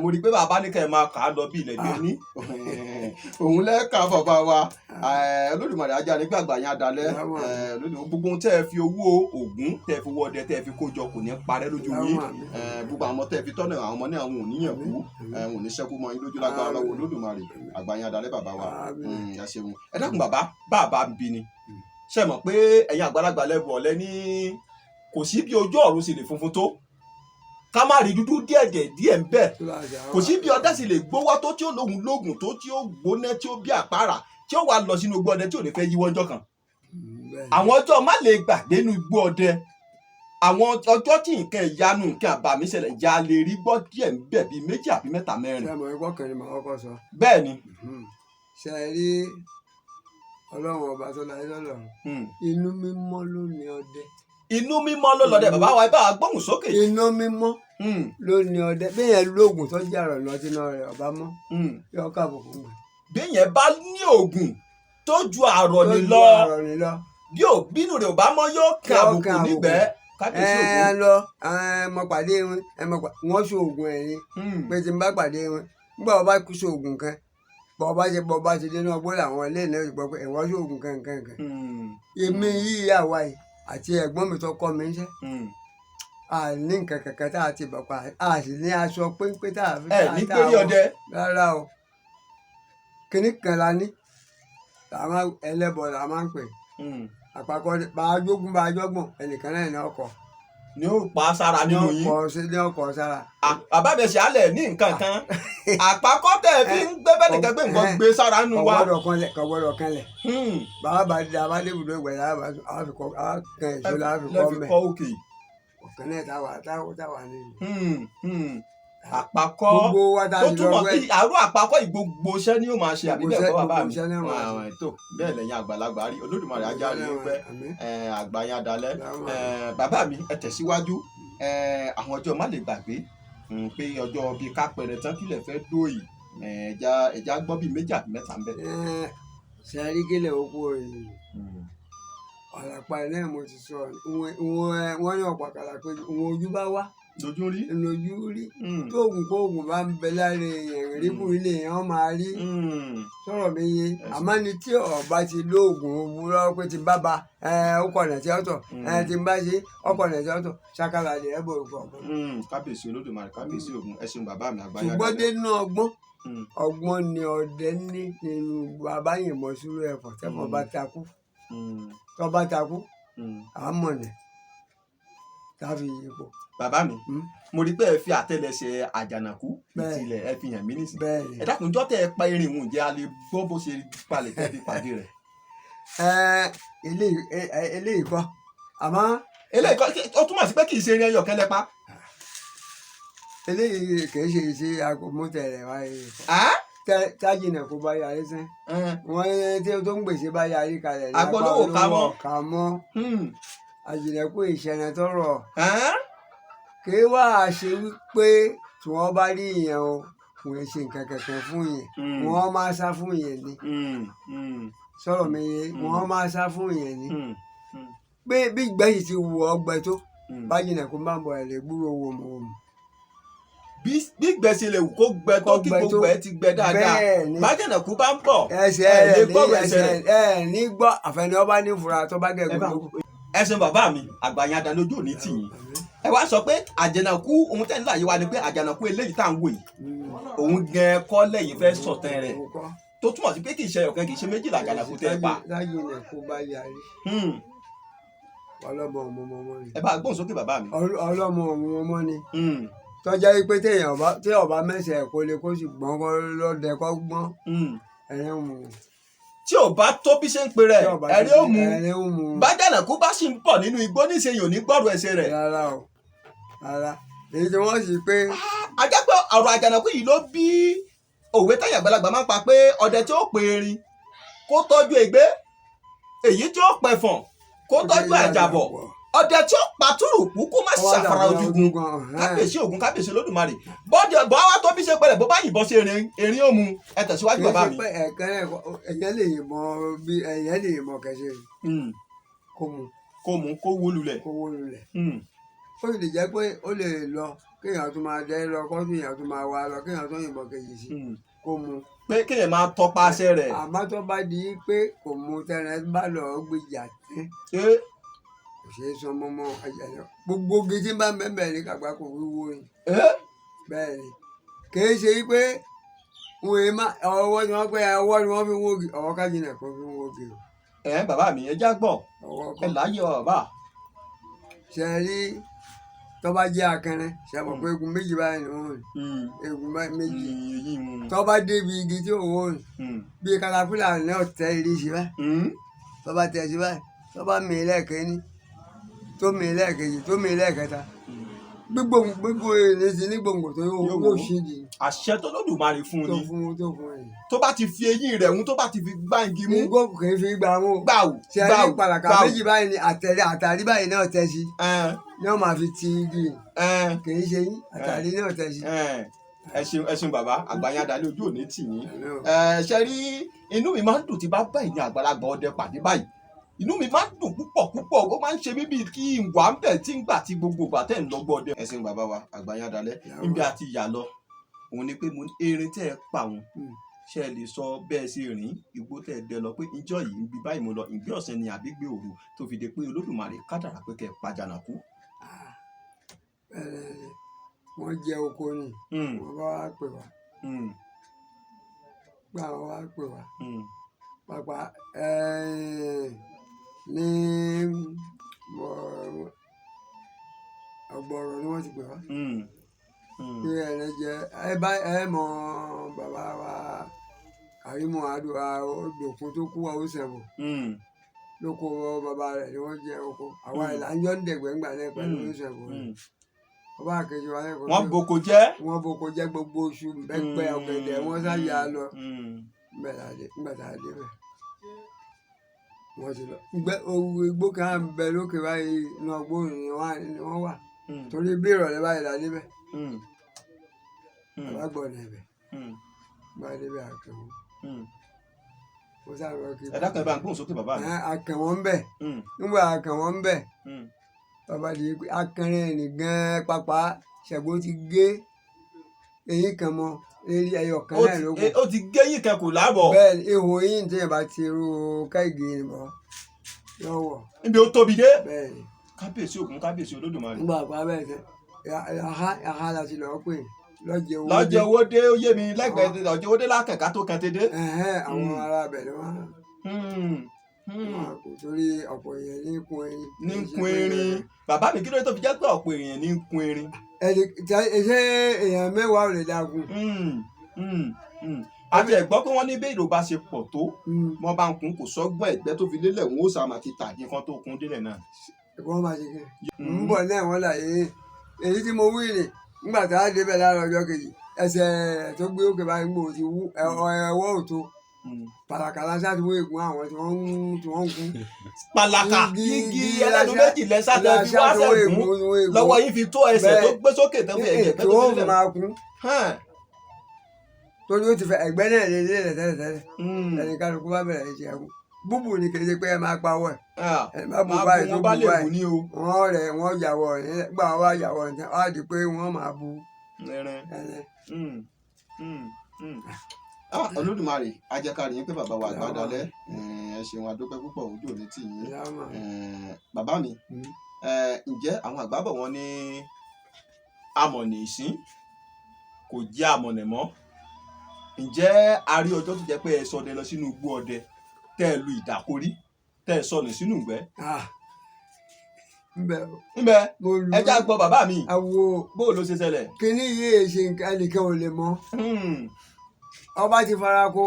mo rí i pé bàbá ní kẹ́ ẹ máa kà á lọ bí ilẹ̀ bí ẹni òun lẹ́ẹ̀ka bàbá wa Olódùmarè á jẹ́ ànígbà àgbà yẹn adalẹ́ gbogbo ohun tẹ́ ẹ fi owó Ògún tẹ́ ẹ fi wọ́ọ̀dẹ tẹ́ ẹ fi kó jọ kò ní parẹ́ lójú yín gbogbo àwọn tẹ́ ẹ fi tọ́nà àwọn ọmọ ní àwọn òníyàn kú wọn ò ní ṣẹ́kù mọ́ yín lójú lágbára lọ́wọ́ Olódùmarè àgbà yẹn adalẹ́ bàbá wa ẹ ṣeun ẹ dákun bàbá bí ni ṣe mọ̀ pé ẹ̀yin àgbàlagbà lẹ́bù ọ̀lẹ́ ní kò sí bí ojú ọ̀run sì lè funfun tó ká má rí dúdú díẹ̀ ń bẹ kò sí bí ọdẹ sì lè gbówá tó tí ó lóhun lóògùn tó tí ó gbóná tí ó bí àpárá tí ó wà lọ sínú igbó ọdẹ tí ò ní fẹ́ yíwọ́ ọjọ́ kan àwọn ọjọ́ má lè gbàgbé nínú igbó ọdẹ àwọn ọjọ́ tí nǹkan ìyanu nǹkan àbàmì ṣẹlẹ̀ ya lè rí gbọ́ díẹ̀ ń bẹ bíi méjì àbí mẹ́ta mẹ́rin. ṣé àmọ́ ẹgbọ́n kan ni màá kọ́kọ́ sọ. bẹ́ẹ̀ ni. ṣe é rí Ọlọ́run ọba tó láyé lọ́lọ́run inú mímọ́ ló ní ọdẹ. inú mímọ́ ló lọ́dẹ bàbá wa ẹ bá wa gbóhùn sókè. inú mímọ́ ló ní ọdẹ béèyàn lóògùn tó jẹ́ àrọ̀ lọ́tí náà rẹ̀ ọba mọ́ yọ káàbùkù mọ́. béèyàn bá ní oògùn tó ju àrọ̀ ní lọ bí ò bínú rẹ̀ ò bá mọ́ yóò kí àbùkù nígbẹ́ kábíyèsí Ògún. ẹ lọ mọ pàdé wọn ṣoògùn ẹ̀yìn pé tí n bá pàdé wọn nígbà wọn bá kú ṣoògùn kan bọ́ bá ti dé náà bó làwọn ilé náà gbọ́ pé ẹ̀wọ́n ṣoògùn kankan. èmi yìí àwa yìí àti ẹ̀gbọ́n mi tó kọ́ mi ń ṣe a ní nǹkan kankan tá a ti bọ̀ pa a sì ní aṣọ péńpé tá a fi ẹ ní péré ọdẹ. rárá o kíní kan la ní làwọn ẹlẹ́bọ la máa ń pè àpapọ̀ bá a jógun bá a jọ́gbọ̀n ẹnìkan náà ní ọkọ̀ ni ó pa sára nínú yín ní ọkọ̀ sára. àbábẹ̀sẹ̀ alẹ̀ ní nǹkan kan àpapọ̀ tẹ̀ fi ń gbé bẹ́ẹ̀ nìkan gbé nǹkan gbé sára nínú wa. kọ̀gbọ́dọ̀ kanlẹ̀ bàbá bá dé abá débùdó ìgbẹ́ yàrá àwọn kan èso la fi kọ́ mẹ́ ọ̀kan náà táwa nínú. àpapọ̀ tó túmọ̀ sí àrùn àpapọ̀ ìgbogbo iṣẹ́ ni yóò máa ṣe àbí bẹ́ẹ̀ kọ́ bàbá mi tó bẹ́ẹ̀ lẹ́yìn àgbàlagbà rí Olódùmarè ajá rí pẹ́ àgbà yẹn adalẹ́ bàbá mi ẹ tẹ̀síwájú àwọn ọjọ́ má lè gbàgbé pé ọjọ́ bíi kápẹ́rẹ́ tán kílẹ̀ fẹ́ dóòyì ẹja gbọ́ bíi méjì àbí mẹ́ta ń bẹ̀. ṣe àríkèlè oko èyí ọ̀làpá ẹ̀ náà mo ti sọ wọ́n ní ọ̀pọ̀ àkàlà pé òun ojú bá wá lójú rí tóògùn kóògùn bá ń bẹ lára èèyàn ríbù ilé èèyàn máa rí sọ̀rọ̀ mi yé àmọ́ ni tí ọba ti lóògùn òwúrọ̀ pé ti bá ba ọkọ̀ ọ̀nà tí ó tọ̀ ti bá ṣe ọkọ̀ ọ̀nà tí ó tọ̀ ṣàkàlà lè ẹ̀ bọ̀ ọ̀gbọ̀n. kábíyèsí Olódùmarè kábíyèsí Ògún ẹ ṣeun bàbá mi àgbáyé. ṣùgbọ́n dénú ọgbọ́n ni ọdẹ ní nínú abáyìnbọn sùúrù ẹ̀fọ́ tẹ́fọ́ bá takú tọ́ bá takú àmọ̀nà káfí ipò. bàbá mi mo rí pé ẹ fi àtẹ́lẹsẹ̀ àjànàkú ìtìlẹ̀ ẹ fi hàn mí nísìnyí ẹ dákun jọ́ tẹ́ ẹ pa erin ìhùn jẹ́ a lè gbọ́ bó ṣe palẹ̀ tẹ́ fi pàdé rẹ̀. eléyìí kọ́ àmọ́. eléyìí kọ́ ó túmọ̀ sí pé kì í ṣe erin ẹyọ kẹ́lẹ́ pa. eléyìí kì í ṣe iṣẹ́ agbómọtẹ̀rẹ̀ wáyé tájìnà kó bá yarí sẹ́ wọ́n tí tó ń gbèsè bá yarí kalẹ̀ ní agbọ́dọ̀wò ká mọ́ àjìnàkú ìṣẹ̀nà tọrọ kí wá ṣe wípé tí wọ́n bá rí ìyẹn o wọ́n ṣe nǹkan kankan fún yẹn wọ́n máa sá fún yẹn ni sọ̀rọ̀ mi yé wọ́n máa sá fún yẹn ni pé bí ìgbẹ́yìí ti wù ọ́ gbẹ tó bájìnàkú máa ń bọ̀ ẹ̀ lè gbúrò wò mọ́ bí gbèsè lè wù kó gbẹ tó kí gbogbo ẹ ti gbẹ dáadáa bájànàkú bá ń bọ̀ ẹ ní gbọ́ àfẹnì ọba ní fura tó bá gẹ̀gùn lóko. ẹsìn bàbá mi àgbàyàn adalójú òní tì yín ẹ wá sọ pé àjànàkú ohun tẹ́ ń láyé wa ni pé àjànàkú eléyìí tá à ń wò yìí òun gan kọ́ lẹ́yìn fẹ́ sọ̀tàn rẹ̀ tó túmọ̀ sí pé kì í ṣe ọ̀kan kì í ṣe méjìlá àjànàkú tẹ́ pa. láyé ilẹ̀ kó bá yarí ọlọ́mọ ọmọ ni. ẹ bá gbóhùn sókè bàbá mi. ọlọ́mọ ọmọ ni tọ́jà yìí pé tí ọba mẹ́sẹ̀ kó lè kó sì gbọ́n kó lọ́dẹ kó gbọ́n ẹ̀rẹ́ ń mu. tí ò bá tó bí ṣe ń pe rẹ̀ ẹ̀rẹ́ ó mu bájànàkú bá sì ń pọ̀ nínú igbó níṣẹ́yìn ò ní gbọ́rọ̀ ẹsẹ̀ rẹ̀. rárá o rárá èyí tí wọ́n sì pé. ajá pé ọ̀rọ̀ àjànàkú yìí ló bí òwe táyà àgbàlagbà máa ń pa pé ọdẹ tí ó pe erin kó tọ́jú ègbé èyí tí ó pẹ̀fọ̀n kó tọ́jú àjàbọ̀ ọdẹ tí ó pàtúrùkú kó má ṣàfara ojúgun kábíyèsí Ògún kábíyèsí Olódùmarè bọ́dẹ bọ́ wá tó bí ṣe pẹ̀lẹ́ bó bá yìnbọn sí erin ó mu ẹ tẹ̀síwájú bàbá mi. ẹ̀yẹ́ lè yìnbọn bí ẹ̀yẹ́ lè yìnbọn kẹsẹ̀ kó mu kó wó lulẹ̀. ó lè jẹ́ pé ó lè lọ kéèyàn tó máa dẹ́ lọ kó kéèyàn tó máa wá lọ kéèyàn tó yìnbọn kejì sí kó mu. pé kéèyàn máa tọpasẹ̀ rẹ̀. àmọ́ tó bá di pé kò mu tẹ́lẹ̀ bá lọ gbèjà tẹ́ kò ṣeé sọ mọ́mọ́ àjànà gbogbo gidi bá mẹ́mẹ́ ní kàgbá kò wíwó ni. bẹ́ẹ̀ ni kìí ṣe pé wọn ì má ọwọ́ ni wọ́n pẹ́ ọwọ́ ni wọ́n fi wógi ọwọ́ kájínà kan fi wógi o. bàbá mi ẹ já gbọ́ ẹ láyé wa bàbá. ṣe rí tó bá jẹ́ akẹrẹ ṣe mọ̀ pé egun méjì báyìí ni wọ́n rìn egun méjì tó bá débi igi tí òun rìn bí katapila náà tẹ irisí báyìí tó bá tẹ̀ sí báyìí tó bá mi lẹ́ẹ̀kẹ́ni tó mi lẹ́ẹ̀kejì tó mi lẹ́ẹ̀kẹta gbogbo èrè sí ní gbòǹgbò tó yóò ṣe di. àṣẹ tó Lódùmarè fún ni tó fún ni. tó bá ti fi eyín rẹ̀ mú tó bá ti fi gbá igi mú. igbó kì í fi gbà mú. gbàù ṣe é ní pàlàkà méjì báyìí ni àtàrí báyìí náà tẹ̀ sí. ní wọ́n máa fi ti igi kì í ṣe yín àtàrí náà tẹ̀ sí. ẹ ṣeun bàbá àgbáyé adalẹ ojú òní tì yín ṣe rí inú mi máa ń dùn tí bá bá ìyẹn àgbàlagbà ọdẹ pàdé báyìí inú mi máa ń dùn púpọ̀ ó máa ń ṣe mí bíi kí n wà ń bẹ̀ tí ń gbà tí gbogbo ìgbà tẹ̀ ń lọ́gbọ́ ọdẹ. ẹ ṣeun bàbá wa àgbáyé adalẹ níbi àti ìyá lọ òun ni pé erin tẹ́ ẹ pa wọn ṣe ẹ lè sọ bẹ́ẹ̀ sí rìn igbó tẹ́ ẹ dẹ lọ pé ìjọ yìí ń bí báyìí mo lọ ìgbé ọ̀sẹ̀ ni àbí gbé òru tó fi de pé Olódùmarè kádàrá pé kẹ́ ẹ pa Àjànàkú. wọ́n jẹ oko ni wọ́n bá wá pè wá gbà wọ́n wá pè wá pàpà ní ọ̀gbọ̀rọ̀ ni wọ́n ti pè wá pé ẹ̀rẹ́ jẹ ẹ mọ bàbá wa Kàrímù àdúrà òdòkun tó kú àwọn sẹ̀bù lóko bàbá rẹ̀ ni wọ́n jẹ oko àwa ìlànjọ́ ń dẹ̀gbẹ́ ńgbà náà pẹ̀lú oníṣẹ̀bù ọba àkejì wa lẹ́kọ̀ọ́ wọ́n boko jẹ́ gbogbo oṣù pẹ́pẹ́ ọ̀gẹ̀dẹ̀ wọ́n sáyà lọ nígbà tá a dé bẹ̀ wọ́n ti lọ igbó kan bẹ lókè báyìí náà gbóòrùn ni wọ́n wà torí bí ìrọ̀lẹ́ báyìí la débẹ̀ alágbọ̀nà ẹ̀bẹ̀ bá débẹ̀ àkẹ́wọ́n ó sáré kí. ẹ dákẹ́ bá ń gbóhùn sókè bàbá mi. àkẹ́wọ́n ń bẹ̀ nígbà àkẹ́wọ́n ń bẹ̀ bàbá di akẹrin nìgan pápá ṣẹ̀gbọ́n ti gé eyín kan mọ́ eré ẹyọ kan náà ló kù. ó ti gé eyín kan kù láàbọ̀. bẹ́ẹ̀ ihò eyín tí yẹn bá ti ru káìgé ni bọ́ lọ́wọ́. níbi ó tóbi dé. bẹ́ẹ̀ ni. kábíyèsí Ògún kábíyèsí Olódùmarè. nígbà àpá bẹ́ẹ̀ sẹ́ àhá láti lọ́ọ́ pè lọ́jọ́ owó dé. lọ́jọ́ owó dé ó yé mi lẹ́gbẹ̀ẹ́ lọ́jọ́ owó dé lákẹ̀ká tó kan ti dé. àwọn ará bẹ̀ ni wọ́n. torí ọ̀pọ̀ èèyàn ní kun erin. ní kun erin bàbá mi kí ló tó fi jẹ́ pé ọ̀pọ̀ èèyàn ní kun erin. ṣé èèyàn mẹ́wàá ò lè dagun. àti ẹ̀gbọ́n pé wọ́n ní bí èrò bá ṣe pọ̀ tó wọ́n bá ń kun kò sọ́gbọ́n ẹ̀gbẹ́ tó fi lélẹ̀ wọn ó sàmà ti tàdí kan tó kun délẹ̀ náà. wọ́n máa ṣe kẹ́ ń bọ̀ náà wọ́n là èyí tí mo wí rè nígbà tá a débẹ̀ lára ọjọ́ kejì ẹsẹ̀ tó gbé òkè báyìí gbòò ti wú ẹwọ́ òtó pàlàkàlà ṣáà ti wó ègún àwọn tí wọ́n ń kún. pàlàkà igi ẹlẹ́nu méjì lẹ́sàtẹ́ fi wá sẹ́gun lọ́wọ́ yín fi tó ẹsẹ̀ tó gbé sókè tó fi ẹ̀jẹ̀ pẹ́ tó fi lélẹ̀. máa kún torí ó ti fẹ́ ẹ̀gbẹ́ náà lè lélẹ̀ tẹ́lẹ̀tẹ́lẹ̀ ẹnì kálukú bá bẹ̀rẹ̀ ẹ̀jẹ̀ ẹ̀kú búbù ni kì í ṣe pé ẹ máa pawọ́ ẹ̀ má bù báyìí tó bù báyìí wọ́n rẹ̀ wọ́n yàwọ̀ ẹ̀ gbà wọ́n wá yàwọ̀ ẹ̀ wá di pé wọ́n máa bu ẹ̀rẹ̀. Olódùmarè ajẹ́kárí yín pé bàbá wa àgbà dalẹ̀ ẹ ṣeun adúpẹ́ púpọ̀ ojú òní tì yín bàbá mi ǹjẹ́ àwọn àgbà bọ̀ wọ́n ní amọ̀nì ìsín kò jẹ́ amọ̀nì mọ́ ǹjẹ́ a rí ọjọ́ tó jẹ́ pé ẹ sọdẹ lọ sínú igbó ọdẹ tẹ́ ẹ lu ìdàkórí tẹ́ ẹ sọnù sínú ìgbẹ́. ńbẹ ẹ já gbọ́ bàbá mi bó ló ṣe ṣẹlẹ̀. kíní yìí ṣe nǹkan ẹnìkan ò lè mọ̀ ọba ti fara kó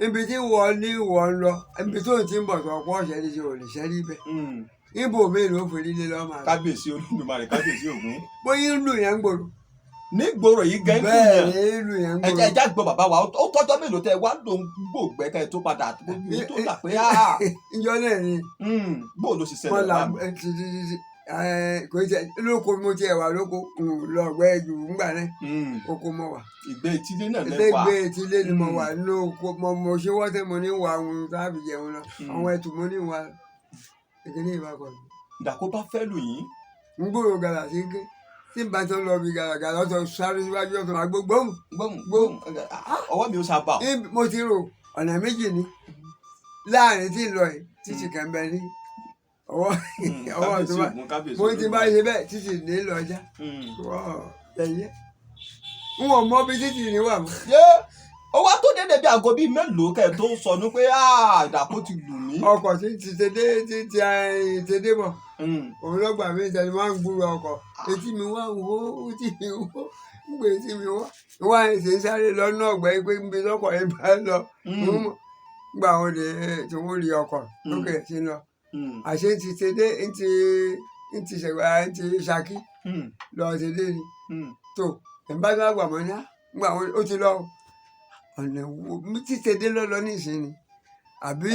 ibi tí wọ́n ní wọ́n lọ ibi tó ti ń bọ̀ tó ọ̀pọ̀ ọ̀sẹ̀ ní ṣe ò lè ṣẹ́rí bẹ́ẹ̀ ibo mélòó fèrè lé lọ́mọ rẹ̀. kábíyèsí Olódùmarè kábíyèsí Ògún. bóyá ń lù yẹn ń gbòòrò. ní gbòòrò yìí gẹ́ ń lù yẹn. bẹ́ẹ̀ ń lù yẹn ń gbòòrò. ẹja gbọ́ bàbá wa ó tọ́jọ́ mélòó tẹ wá ló ń gbòògbẹ́ kẹ́ tó padà tó là pé. ìjọ náà ni. bó ló ṣe ṣẹlẹ̀ wá. kò tẹ lóko mo tiẹ̀ wà lóko lọ́gbẹ́ jù ńgbà náà oko mo wà. ìgbẹ́ etílé náà lẹ́wà. ìgbẹ́ etílé ni mo wà lóko mo ṣe wọ́tẹ́ mo ní wà àwọn táàbì jẹun lọ àwọn ẹtù mo ní wà ìkíní ìbákọ̀ mi. dàkó bá fẹ́ lù yín. ń gbòòrò gàlà sí ké tí n bá tó lọ bí gàlàgàlà ọ̀tọ̀ sáré síwájú ọ̀tọ̀ máa gbóhùn. ọwọ́ mi ó sábà. mo ti rò ọ̀nà méjì ni láàrin tí ń lọ yìí títí kan bẹ ní ọwọ́ tó bá mo ti bá ṣe bẹ́ẹ̀ títí ní lọ́jà ẹ̀yẹ n ò mọ bí títí ní wà mọ́. ó wá tó dédé bí aago bíi mélòó kẹ́ tó sọnù pé ìdàpọ̀ ti lù mí. ọkọ̀ tí ti tèdè bọ̀ òun ló gbà mí ìtẹ̀lé máa ń gbúrò ọkọ̀ etí mi wá wó etí mi wó ń gbé etí mi wá wá ẹsẹ̀ sáré lọ́nà ọ̀gbẹ́ pé ń bí lọ́kọ̀ yẹn bá lọ gbà wọn lè tí wọ́n rí ọkọ̀ lókè sí lọ àṣé ti tèdè ń ti ṣẹ̀gbà ń ti Ṣakí lọ tèdè ni tó ẹ̀ ń bá tó àgbà mọ́ ní gbà wọn ó ti lọ ọ̀nà wo ti tèdè lọ́lọ́ ní ìsinmi àbí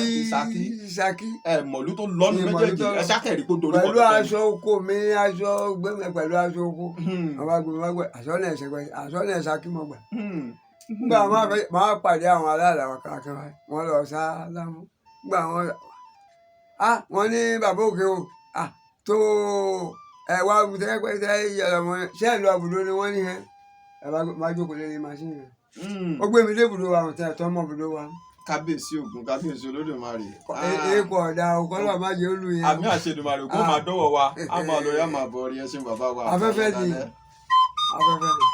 Ṣakí mọ̀lú tó lọ́nu méjèèjì ẹ ṣàkẹ́rì kó dorí pẹ̀lú aṣọ oko mi aṣọ gbẹmẹ pẹ̀lú aṣọ oko àwọn agbègbè wá gbẹ aṣọ náà Ṣakí mọ̀ gbà nígbà máa pàdé àwọn aláàlá kankan wọn lọ sá lámú nígbà wọn ní bàbá òkè o tó wá tẹ́pẹ́tẹ́ yẹlẹ wọn ṣé ẹ̀ lọ àbùdó ni wọ́n ní ẹ bá jókòó lé ní màṣíìnì rẹ ó gbé mi dé ibùdó wa àwọn tẹ́ ẹ̀ tọ́ mọ́ ibùdó wa. kábíyèsí Ògún kábíyèsí Olódùmarè. èèkọ ọ̀dà òkọ́lọ́ má jẹ́ olú yẹn. àmì àṣedùmarè kó máa dọ́wọ́ wa á máa lọ yá máa bọ̀ ọ́ rí ẹṣin bàbá wa. afẹ́fẹ́ ni afẹ́fẹ́ ni.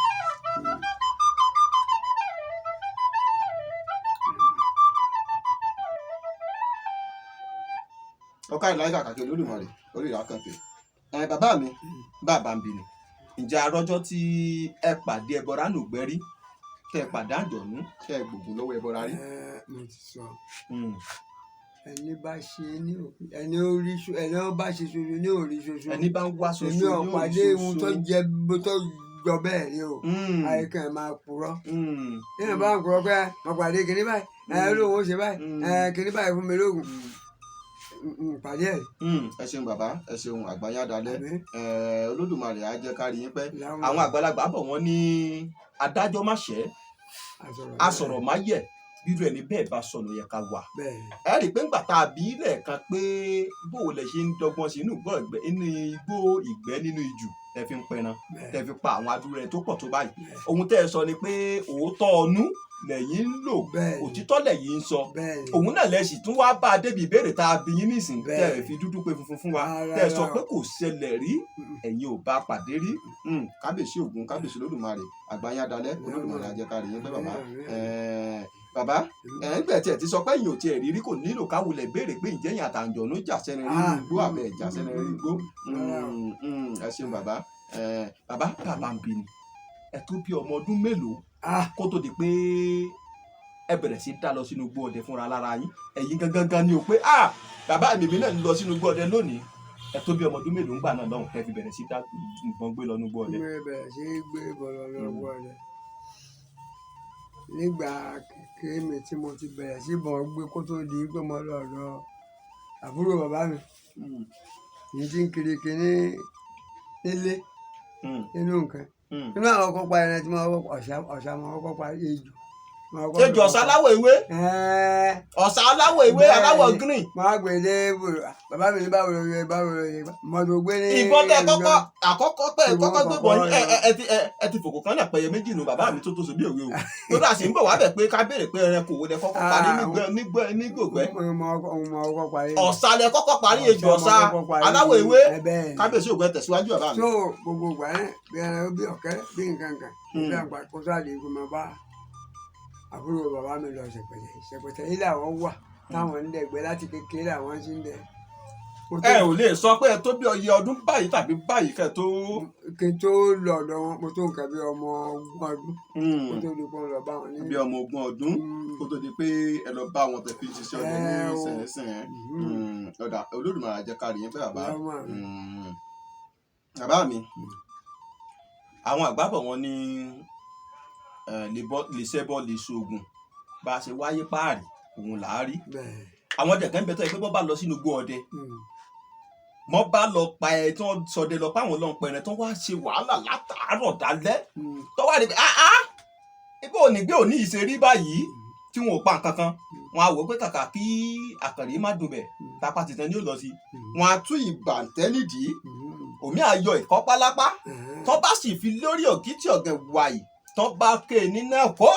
ọkà ìlàjà kàkẹ́ Olódùmarè orí ìlà kan pè bàbá mi bàbá ń bìnrin ǹjẹ́ arọ́jọ́ tí ẹ pàdé ẹbọra nù gbẹ́rí tẹ pàdé àjọ̀nú tẹ gbògùn lọ́wọ́ ẹbọra rí. mo ti sọ ẹni bá ṣe ní òfin ẹni bá ṣe ṣoṣo ní òrí ṣoṣo ẹni bá ń wá ṣoṣo ní òrí ṣoṣo èmi ọ̀pàdé ohun tó jọ bẹ́ẹ̀ ni o àìkàn máa purọ́ nínú bá ń purọ́ pé mo pàdé kìnní báyìí lóhùn ó ṣe báyìí kìnní báyìí fún mi lóhùn pàdé ẹ̀. ẹ ṣeun bàbá ẹ ṣeun àgbáyé adalẹ Olódùmarè á jẹ́ ká rí yín pẹ́ àwọn àgbàlagbà bọ̀ wọ́n ní adájọ́ má ṣẹ́ asọ̀rọ̀ má yẹ̀ bírú ẹni bẹ́ẹ̀ bá sọnù yẹ ká wà. ẹ rí i pé ńgbà tá a bí lẹ́ẹ̀kan pé bó o lè ṣe ń dọ́gbọ́n sí inú igbó ìgbẹ́ nínú ijù tẹ fi ń pẹran tẹ fi pa àwọn adúrú ẹni tó pọ̀ tó báyìí ohun tẹ́ ẹ sọ ni pé òótọ́ ọnú lẹ́yìn ń lò òtítọ́ lẹ́yìn ń sọ òun náà lẹ́sìn tún wá bá a débi ìbéèrè tá a bí yín nísìn tẹ́ ẹ fi dúdú pé funfun fún wa tẹ́ ẹ sọ pé kò ṣẹlẹ̀ rí ẹ̀yin ò bá pàdé rí kábíyèsí Ògún kábíyèsí Olódùmarè àgbáyé adalẹ́ Olódùmarè á jẹ́ ká rí yín pé bàbá bàbá ẹ̀ńgbẹ̀ tiẹ̀ ti sọ pé èyàn ò tiẹ̀ rírí kò nílò káwulẹ̀ béèrè pé ǹjẹ́ yàn àtàǹjọ̀nú jà sẹ́ni rí igbó àbẹ̀ jà sẹ́ni rí igbó. ẹ ṣeun bàbá bàbá ń bi ni ẹ tó bí ọmọ ọdún mélòó kó tó di pé ẹ bẹ̀rẹ̀ sí dá lọ sínú igbó ọdẹ fúnra lára yín ẹ̀yin gangan ni o pé bàbá mi náà ń lọ sínú igbó ọdẹ lónìí ẹ tó bí ọmọ ọdún mélòó ń gbà náà lọ́hùn kẹ́ fi bẹ̀rẹ̀ sí dá nǹkan gbé lọ ní igbó ọdẹ. mo bẹ̀rẹ̀ sí gbé bọ̀ lọ igbó ọdẹ nígbà kékeré mi tí mo ti bẹ̀rẹ̀ sí bọ̀ gbé kó tó di pé mo lọ ọ̀dọ̀ àbúrò bàbá mi ní tí ń kiri kíní nílé nínú nǹkan nínú àwọn ọkọ̀ pa ẹran tí mo ọ̀sà mo kọ́kọ́ pa ejò ọ̀sà aláwọ̀ ewé ọ̀sà aláwọ̀ ewé aláwọ̀ green. máa gbé dé bàbá mi ní báwo ló yẹ mọ́tò gbé ní. ìbọn tẹ àkọ́kọ́ gbé bọ̀ ẹ ti fòkò kan náà pẹ̀yẹ méjì nù bàbá mi tó so bí òwe o tó dà sí ń bọ̀ wá bẹ̀ pé ká béèrè pé ẹran kò wo lẹ kọ́kọ́ parí nígbògbẹ́. ọ̀sà lẹ kọ́kọ́ parí ejò ọ̀sà aláwọ̀ ewé kábíyèsí ògbẹ́ tẹ̀síwájú bàbá mi. so gbogbo ìgbà yẹn bí ẹran bí ọ̀kẹ́ bí nǹkan kan bí àgbà kó sáà lè gbọmọ bá àbúrò bàbá mi lọ ṣẹpẹtẹ yìí làwọn wà táwọn ń dẹgbẹ láti kékeré làwọn ti ń dẹ. ẹ ò lè sọ pé ẹ tó bí ọyẹ ọdún báyìí tàbí báyìí kẹ tó. kí n tó lọ ọ̀dọ̀ wọn mo tó nǹkan bí ọmọ 20 ọdún kó tó di pé mo lọ bá wọn ní. bí ọmọ 20 ọdún kó tó di pé ẹ lọ bá wọn tẹ fi ṣiṣẹ́ ọdún ní sẹ̀nsẹ̀n ọ̀dà Olódùmarè jẹ́ ká rí yín pé bàbá mi àwọn àgbà bọ̀ wọ́n ní lè ṣẹbọ lè ṣoògùn bá a ṣe wáyé páàrí òun là á rí àwọn jẹ̀gẹ́ ń bẹ tó yẹ pé bọ́ bá lọ sínú igbó ọdẹ wọ́n bá lọ pa ẹ tí wọ́n sọdẹ lọ páwọn lọ́n pẹ̀rẹ̀ tó wá ṣe wàhálà látàárọ̀ dálẹ́ tó wá rí pé ibò ní gbé òní ìṣerí báyìí tí wọn ò pa nǹkan kan wọn á wò ó pé kàkà kí àkàrí má dùn bẹ̀ tápá tìtàn ni ó lọ sí wọn á tú ìbàǹtẹ́ nídìí òmí àyọ ìkọ́pálápá tó bá sì fi lórí òkìtì ọ̀gẹ̀ wàyí tó bá ké nínú ẹ̀kọ́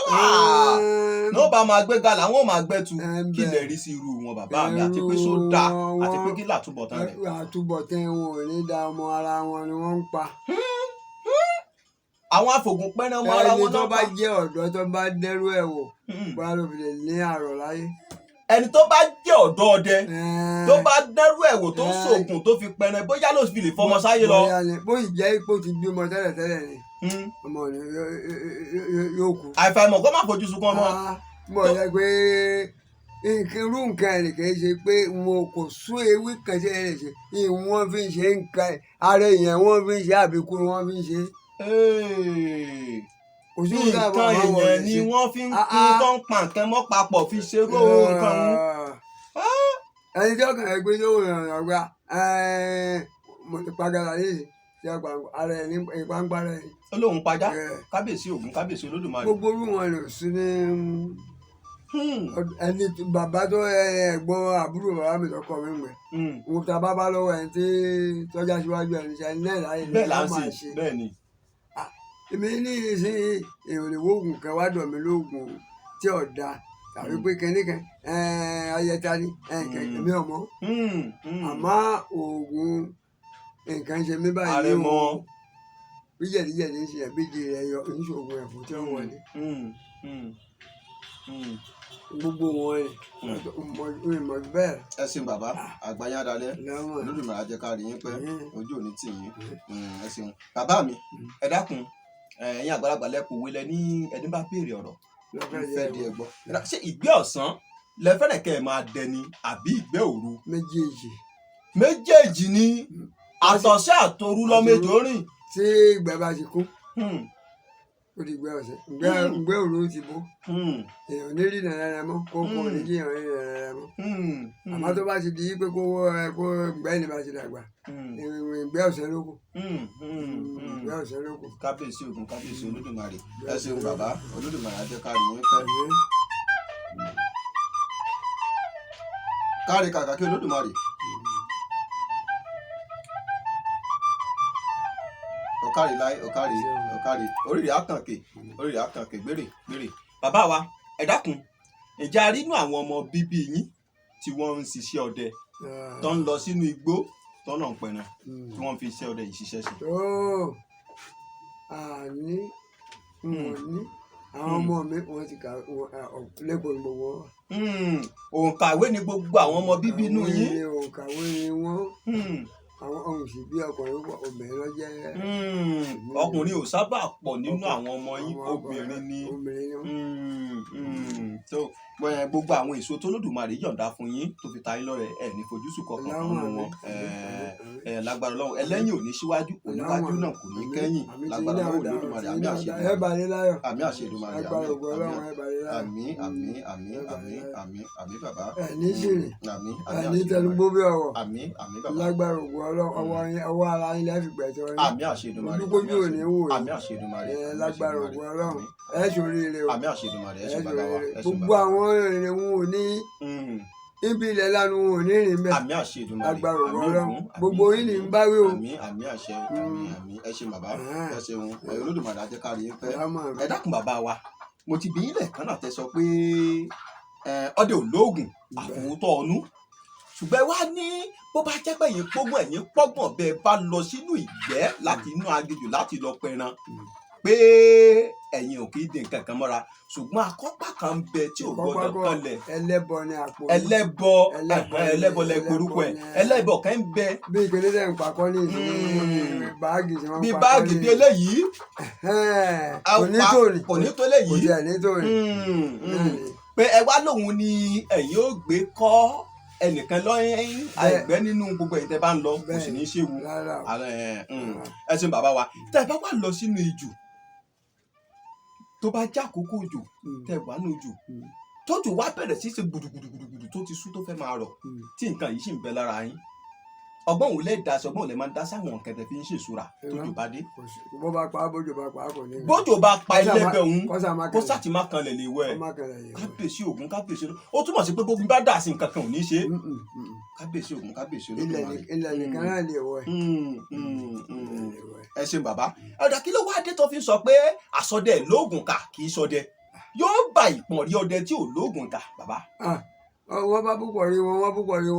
ní ó bá máa gbé ga làwọn ò máa gbẹ tu kí lè rí sí irú wọn bàbá mi àti pé só dá àti pé kí làtúbọ̀tán rẹ̀. àtúbọ̀tán wọn ò ní da ọmọ ara wọn ni wọ́n ń pa. àwọn afògùn pẹ́rẹ́ ọmọ ara wọn náà pa. ẹni tó bá jẹ́ ọ̀dọ́ tó bá dẹ́rú ẹ̀ wò bá ló fi lè ní àrọ̀ láyé. ẹni tó bá jẹ́ ọ̀dọ́ ọdẹ tó bá dẹ́rù ẹ̀ wò tó sògùn tó fi pẹ́rẹ́ bóyá ló fi lè fọmọ sáyé lọ. bó ìjẹ́ ipò ti bímọ tẹ́lẹ̀tẹ́lẹ̀ ni ọmọ ni yóò kú. àìfàìmọ̀ kó má fojú sunkún ọmọ. mo yẹ pé irú nǹkan ẹ̀ kì í ṣe pé wọn kò sún ewé kan ṣe ẹ̀ ṣe ìwọ̀n fi ń ṣe nǹkan ara èèyàn wọ́n fi ń ṣe àbíkú wọ́n fi ń ṣe. nǹkan èèyàn ni wọ́n fi ń kú tó ń pa nǹkan mọ́ papọ̀ fi ṣerú nǹkan wọn. ẹni tí ọkàn ẹ̀ gbé yóò ràn án gba mo ti pagara yìí tí a gbà ara ẹ̀ ní ìpáǹpá rẹ̀. ó lóun pajá kábíyèsí Ògún kábíyèsí Olódùmarè. gbogbo orú wọn lò sí ní ẹni bàbá tó ẹ̀gbọ́n àbúrò bàbá mi lọkọ mi gbẹ òun ta bá lọ́wọ́ ẹni tí tọjá síwájú ẹni ṣe ẹni náà láyé ní ká máa ṣe. bẹ́ẹ̀ ni. èmi ní ìsìn èèyàn lè wóògùn kan wá dọ̀ mí lóògùn tí ò da tàbí pé kẹ́nìkan ayẹta ni èmi ọmọ àmọ́ oògùn nǹkan ṣe mí báyìí o bí jẹ̀díjẹ̀dí ń ṣe ẹ̀bíjì rẹ̀ yọ ìṣògùn ẹ̀fọ́ tí wọ́n wọlé gbogbo wọn rè mọ bẹ́ẹ̀. ẹ ṣeun bàbá àgbáyé dalẹ Olódùmarè jẹ́ ká rí yín pẹ́ ojú òní tì yín ẹ ṣeun bàbá mi ẹ dákun ẹ̀yin àgbàlagbà lẹkùn wílẹ ní ẹni bá béèrè ọ̀rọ̀ fẹ́ di ẹ gbọ́ ṣé ìgbẹ́ ọ̀sán lẹfẹrẹ kẹ ẹ máa dẹni àbí ìgbẹ́ òru. méjèèjì ni àtọ̀sẹ́ àtòru lọ́mẹjọ rìn. tí ìgbẹ́ bá ti kú ó di ìgbẹ́ ọ̀sẹ̀ ìgbẹ́ òru ti bó èèyàn ní rí nàrẹ́rẹ́ mọ́ kó ní kí èèyàn rí nàrẹ́rẹ́ mọ́ àmọ́ tó bá ti di pé kó ìgbẹ́ ni bá ti dàgbà ìgbẹ́ ọ̀sẹ̀ ló kù ìgbẹ́ ọ̀sẹ̀ ló kù. kábíyèsí Ògún kábíyèsí Olódùmarè ẹ ṣeun bàbá Olódùmarè á jẹ́ ká rí yín pẹ́. kárí kàkà kí Olódùmarè. ọ̀kárì láì ọ̀kárì oríire àkànkè gbèrè. bàbá wa ẹ dákun ìjà rínú àwọn ọmọ bíbí yín tí wọ́n ń ṣiṣẹ́ ọdẹ tó ń lọ sínú igbó tó náà ń pẹ̀nà tí wọ́n fi iṣẹ́ ọdẹ yìí ṣiṣẹ́ sí. àní àwọn ọmọ mi wọ́n ti kà lẹ́kọ̀ọ́ ní gbogbo wọn. òǹkàwé ni gbogbo àwọn ọmọ bíbí inú yín. òǹkàwé ni wọ́n. àwọn ọ̀hún sì bí ọkùnrin pọ̀ obìnrin ló jẹ́. ọkùnrin ò sábà pọ̀ nínú àwọn ọmọ yín, obìnrin ni. tó gbogbo àwọn èso tó lódùmarè yọ̀ǹda fún yín tó fi ta yín lọ́rẹ ẹ̀ ní fojúsùn kankan nínú wọn. lágbára Ọlọ́run ẹlẹ́yìn ò ní síwájú, oníwájú náà kò ní kẹ́yìn. lágbára Ọlọ́run olódùmarè àmì àṣẹ Èdùmàrè àmín àmín bàbá. ní ṣìrì ní tẹnugbó bí ọwọ́. àmín bàbá. lágbára ògùn Ọlọ́run ọwọ́ ara yín lẹ́fì gbẹ̀tọ́ yín. àmì àṣẹ Èdùmàrè. olùkójú ò ní wò yín. àmì àṣẹ Èdùmàrè. lágbára ògùn Ọlọ́run ẹ ṣoríire o. àmì àṣẹ Èdùmàrè. ẹ ṣe bàbá wa. gbogbo àwọn èrè wọn ò ní ibi ilẹ̀ lánàá wọn ò ní rìn bẹ́ẹ̀. àmì àṣẹ Èdùmàrè. lágbára ògùn Ọlọ́run gbogbo yín ní ń báwí o. àmì àṣẹ àmì ẹ ṣe bàbá ẹ ṣeun olódùmarè á jẹ́ ká rí yín pẹ́. ẹ dákun bàbá wa, mo ti bí yín lẹ́ẹ̀kan náà tẹ́ sọ pé ọdẹ ò lóògùn àfòótọ́ ọnú, ṣùgbọ́n wá ní bó bá jẹ́ pé ẹ̀yin pọ́gbọ̀n bẹ́ẹ̀ bá lọ sínú ìgbẹ́ láti inú aginjù láti lọ pẹran pé ẹ̀yin ò kì í dín nǹkan kan mọ́ra, ṣùgbọ́n akọ́pá kan ń bẹ tí ò gbọ́dọ̀ kanlẹ̀. ẹlẹ́bọ ni àpò. ẹlẹ́bọ lẹ porúkọ ẹ̀. ẹlẹ́bọ kan ń bẹ. bí ìkéde tẹ̀ ń pakọ́ ní ìsinmi báàgì tí wọ́n ń pakọ́ ní. bí báàgì bí eléyìí. kò ní tó léyìí. kò tiẹ̀ ní tó rí. pé ẹ wá lòun ni ẹ̀yin ó gbé kọ́ ẹnìkan lọ́yìn àìgbẹ́ nínú gbogbo ẹ̀yin tẹ́ bá ń lọ kò sì ní í ṣéwu. ẹ ṣeun bàbá wa, tẹ́ ẹ bá wà lọ sínú ijù tó bá já àkókò òjò tẹ́ wà ní òjò tójò wá bẹ̀rẹ̀ sí ṣe gbùdùgbùdùgbùdù tó ti sú tó fẹ́ máa rọ̀ tí nǹkan yìí sì ń bẹ lára yín, ọgbọ́n òun lè dá sí ọgbọ́n òun lè máa dá sáwọn nǹkan tẹ́ fi ń ṣèṣúra tójò bá dé. bó bá pa bójò bá pa kò ní. bójò bá pa ẹlẹ́bẹ̀ òun kó sátì má kanlẹ̀ lè wẹ̀. kábíyèsí Ògún kábíyèsí Olódùmarè. ó túmọ̀ sí pé gbogbo bá dà sí nǹkan kan ò ní ṣe. kábíyèsí Ògún kábíyèsí Olódùmarè. ilẹ̀ nìkan náà lè wẹ̀. ẹ ṣeun bàbá. ọ̀dà kí ló wá dé tó fi sọ pé àsọdẹ lóògùn kà kì í ṣọdẹ yóò bá ìpọ̀n rí ọdẹ tí ò lóògùn kà bàbá. wọ́n bá púpọ̀ rí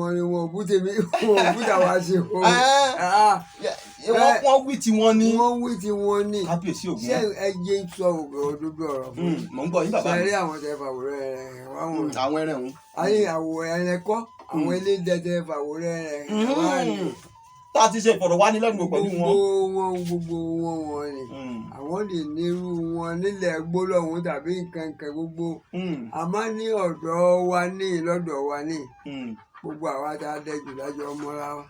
wọn ni wọn ò bú tèmi wọn ò bú tàwa ṣe o. wọ́n wí tí wọ́n ní. wọ́n wí tí wọ́n ní. kábíyèsí Ògún. ṣé ẹ jẹ́ sọ òdodo ọ̀rọ̀ fún mi. mò ń gbọ́ yín bàbá mi. ṣe rí àwọn tẹ fàwòrán ẹ̀ wáwọn. àwọn ẹrẹ̀ wọn. ayé àwòrán ẹ̀rẹ̀ kọ́ àwọn eléyìí tẹ fàwòrán ẹ̀ wáwọn. tá a ti ṣe ìfọ̀rọ̀wánilẹ́nuwò pẹ̀lú wọn. gbogbo wọn ni àwọn lè nírú wọn nílẹ̀ gbólóhùn tàbí nǹkan gbogbo àmọ́ ní ọ̀dọ̀ wa ní lọ́dọ̀ wa ní gbogbo àwa tá a dẹ́jù lájọ mọ́ra wa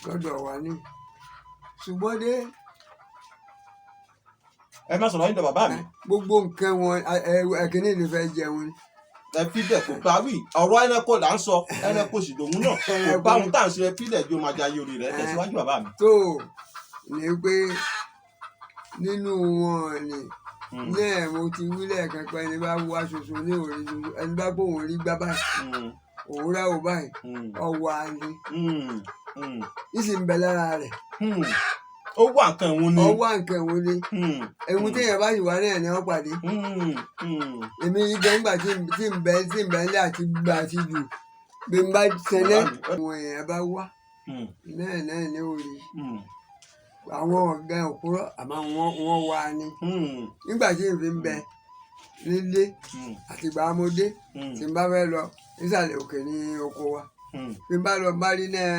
lọ́dọ̀ wa ní ṣùgbọ́n dé. ẹ má sọ̀rọ̀ yín dọ̀ bàbá mi. gbogbo nǹkan wọn ẹ̀kíní ni fẹ́ jẹun ni. ẹ fílẹ̀ kò parí ọ̀rọ̀ ẹranko là ń sọ ẹranko sì lòun náà kò bá ohun tá à ń ṣe ẹ fílẹ̀ bí o máa jayé orí rẹ̀ tẹ̀síwájú bàbá mi. tó ní pé nínú wọn ni náà mo ti wí lẹ́ẹ̀kan pé ẹni bá wá ṣoṣo ní òrí ṣoṣo ẹni bá kó òun rí gbá báyìí òwúrà ò báyìí ọwọ́ àlè ìsì ń bẹ lára rẹ̀. ó wà nǹkan ìwọ̀n ni. ó wà nǹkan ìwọ̀n ni. ẹ̀hún téèyàn bá sì wá náà ni wọ́n pàdé. èmi ibẹ̀ ńgbà tí ń bẹ ńlẹ̀ àti gbà àti jù bí n bá ṣẹlẹ̀ àwọn èèyàn bá wá náà ní òrí. àwọn ọ̀gá òkúrọ̀ àmọ́ wọ́n wá ni. nígbà tí n fi ń bẹ nílé àtìgbà amódé tí n bá fẹ́ lọ nísàlẹ̀ òkè ní oko wa bí n bá lọ bá rí náà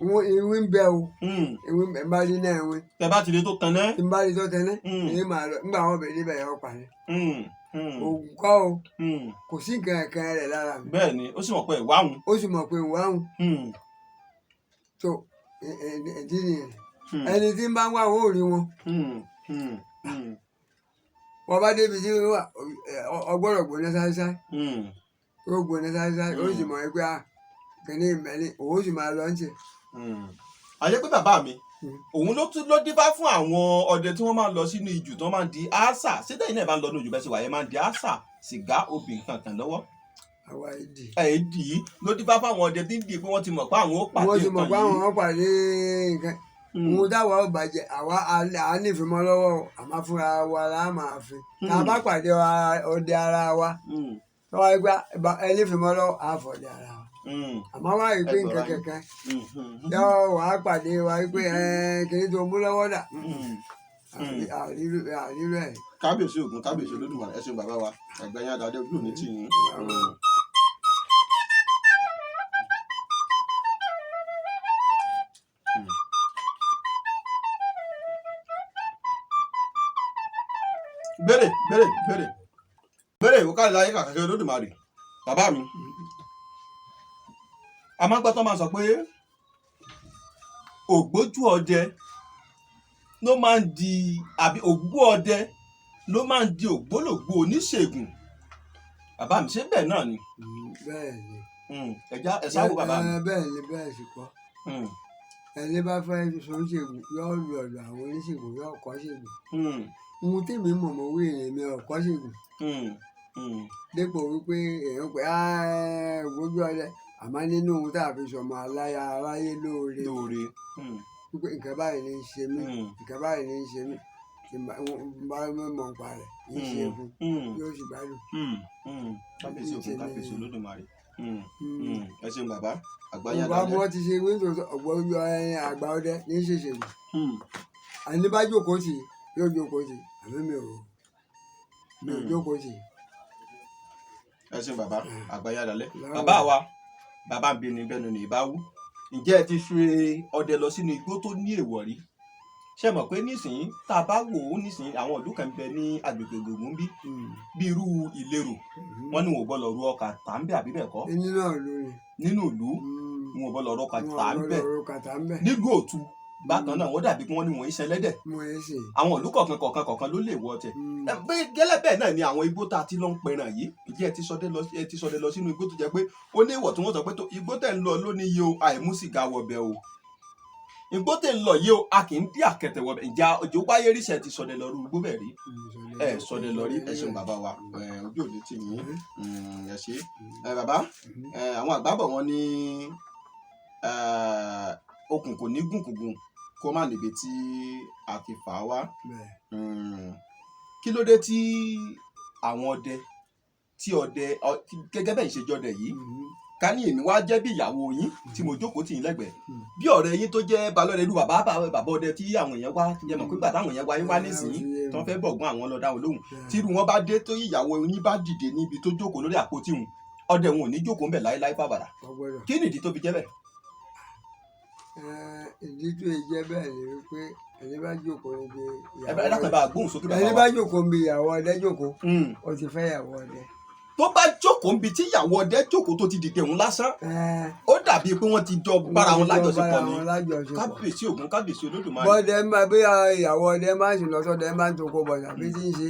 ìwín bẹ o ìwín bẹ n bá rí náà ìwín. tẹ bá ti rí tó tán náà. tí n bá rí tó tán náà èyí máa lọ nígbà wọn bẹ̀rẹ̀ níbẹ̀ yẹn ọ̀pá ni. òògùn kọ́ o kò sí nǹkan ẹ̀kan rẹ̀ lára mi. bẹ́ẹ̀ ni ó sì mọ̀ pé ìwáhùn. ó sì mọ̀ pé ìwáhùn. tó ìdí nìyẹn ẹni tí ń bá ń wá wọn ò rí wọn. wọ́n bá débi tí ọgbọ́dọ̀ gbóná ṣáṣáì ó gbóná ṣáṣáì ó sì mọ̀ pé kìnní ìmẹ́lẹ̀ òun ó sì máa lọ ń ṣe. àyẹ pé bàbá mi òun ló dífá fún àwọn ọdẹ tí wọ́n máa ń lọ sínú ijù tí wọ́n máa ń di àṣà sídẹ̀ yìí náà bá ń lọ ní ojú bẹ́ẹ̀ sì wà yẹn máa ń di àṣà sìgá obìnrin kankan lọ́wọ́. àwa èdè. èdè yìí ló dífá fún àwọn ọdẹ tí ń di pé wọ́n ti mọ̀ pé àwọn ó pàdé nǹkan yìí. wọ́n ti mọ̀ pé àwọn ó pàdé nǹkan mo dáwọ́ ò bàjẹ́ àwa à ní ìfimọ́ lọ́wọ́ àmọ́ fúnra wa la máa fi tá a bá pàdé ọdẹ ara wa lọ́wọ́ ẹgbẹ́ ẹni ìfimọ́ lọ́wọ́ àfọ̀dẹ ara wa àmọ́ wá rí pé nǹkan kankan yọ wà á pàdé wa pé kìnní tó mú lọ́wọ́ dà àrírò ẹ̀. kábíyèsí Ògún kábíyèsí Olódùmarè ẹ ṣeun bàbá wa ẹgbẹ́yìn àdáde ojú òní tì yín. béèrè ìwòkàlẹ̀ láyé kàkàkẹ́ Olódùmarè bàbá mi a máa ń gbọ́ tó máa sọ pé ògbójú ọdẹ ló máa ń di àbí ògbó ọdẹ ló máa ń di ògbólógbò oníṣègùn bàbá mi ṣé bẹ́ẹ̀ náà ni. bẹ́ẹ̀ ni. ẹ sáwó bàbá mi. bẹ́ẹ̀ ni bẹ́ẹ̀ sì kọ́. ẹni bá fẹ́ ṣoníṣègùn yóò lu ọ̀dọ̀ àwọn oníṣègùn yóò kọ́ ṣègùn. ohun tèmi mọ̀mọ́ wí èmi ò kọ́ ṣègùn. dépò wípé èèyàn pé ògbójú ọdẹ àmọ́ nínú ohun tá a fi sọmọ aráyé lóore wípé nǹkan báyìí ní í ṣe mí nǹkan báyìí ní í ṣe mí bá mọ̀ nípa rẹ̀ ní í ṣe fún yóò sì gbádùn. kábíyèsí Ògún kábíyèsí Olódùmarè ẹ ṣeun bàbá àgbáyé àdáyé. bàbá wọn ti ṣe wíńdò ògbójú àgbà ọdẹ ní í ṣèṣèlú àní bá jókòó tì yóò jókòó tì àmì mi ò jókòó tì. ẹ ṣeun bàbá àgbáyé àdálẹ bàbá wa bàbá ń bẹni bẹnu ní ìbáwú ǹjẹ́ ẹ ti ṣe ọdẹ lọ sínú igbó tó ní èèwọ̀ rí ṣe mọ̀ pé nísìnyí tá a bá wò ó nísìnyí àwọn ìlú kan ń bẹ ní agbègbè Ògùn bí irú Ìlérò wọn ní wọn ò bọ́ lọ ru ọkà tà ń bẹ àbí bẹ́ẹ̀ kọ́ nínú ìlú wọn ò bọ́ lọ ru ọkà tà ń bẹ nílùú Òtù bákan náà wọ́n dàbí pé wọ́n ní wọ́n ń ṣẹlẹ́dẹ̀ àwọn ìlú kọ̀ọ̀kan ló lè wọ ọtẹ gẹ́lẹ́ bẹ́ẹ̀ náà ni àwọn igbó tá a ti lọ ń pẹran yìí ìdí ẹ ti sọdẹ lọ sínú igbó tó jẹ́ pé ó ní ìwọ̀ tí wọ́n sọ pé igbó tẹ̀ ń lọ lónìí yìí o àìmú sìgá wọbẹ̀ o igbó tẹ̀ ń lọ yìí o a kì í dí àkẹtẹ̀ wọbẹ̀ ìjà òjò wáyé ríṣẹ́ ti sọdẹ lọ rú igbó bẹ́ẹ̀ rí sọdẹ lọ rí ẹ ṣeun bàbá wa ojú òní tì yín ẹ ṣe bàbá àwọn àgbàbọ̀ wọn ní okùn kò ní gùnkùngùn kó má níbi tí a ti fà á wá kí ló dé tí àwọn ọdẹ gẹ́gẹ́ bẹ́ẹ̀ ìṣèjọdẹ yìí ká ní èmi wá jẹ́ bí ìyàwó yín tí mo jókòó tì yín lẹ́gbẹ̀ẹ́ bí ọ̀rẹ́ yín tó jẹ́ balọ̀rẹ́ ìlú bàbá ọdẹ tí àwọn èèyàn wá jẹ́ mọ̀ pé gbà táwọn èèyàn wá yín wá nísìnyí tí wọ́n fẹ́ bọ̀gbọ́n àwọn lọ dáhùn lóhùn tí irú wọn bá dé tó ìyàwó yín bá dìde níbi tó jókòó lórí àpótí wọn ọdẹ wọn ò ní jókòó ńbẹ̀ láéláé fàbàrà kí nìdí tó fi jẹ́ bẹ́ẹ̀. ìdí tó yẹ jẹ́ bẹ́ẹ̀ ni wípé ẹni bá jókòó níbi ìyàwó ẹni bá gbóhùn sókè bàbá wa ẹni bá jókòó níbi ìyàwó ọdẹ jókòó ó ti fẹ́ ìyàwó ọdẹ. tó bá jókòó níbi tí ìyàwó ọdẹ jókòó tó ti dìde òun lásán ó dàbí pé wọ́n ti jọ bára wọn lájọṣepọ̀ ni kábíyèsí Ògún kábíyèsí Olódùmarè. bọ́dẹ máa bí ìyàwó ọdẹ máa ń sùn lọ́sọ̀dẹ máa ń tó kó bọ̀ tàbí tí ń ṣe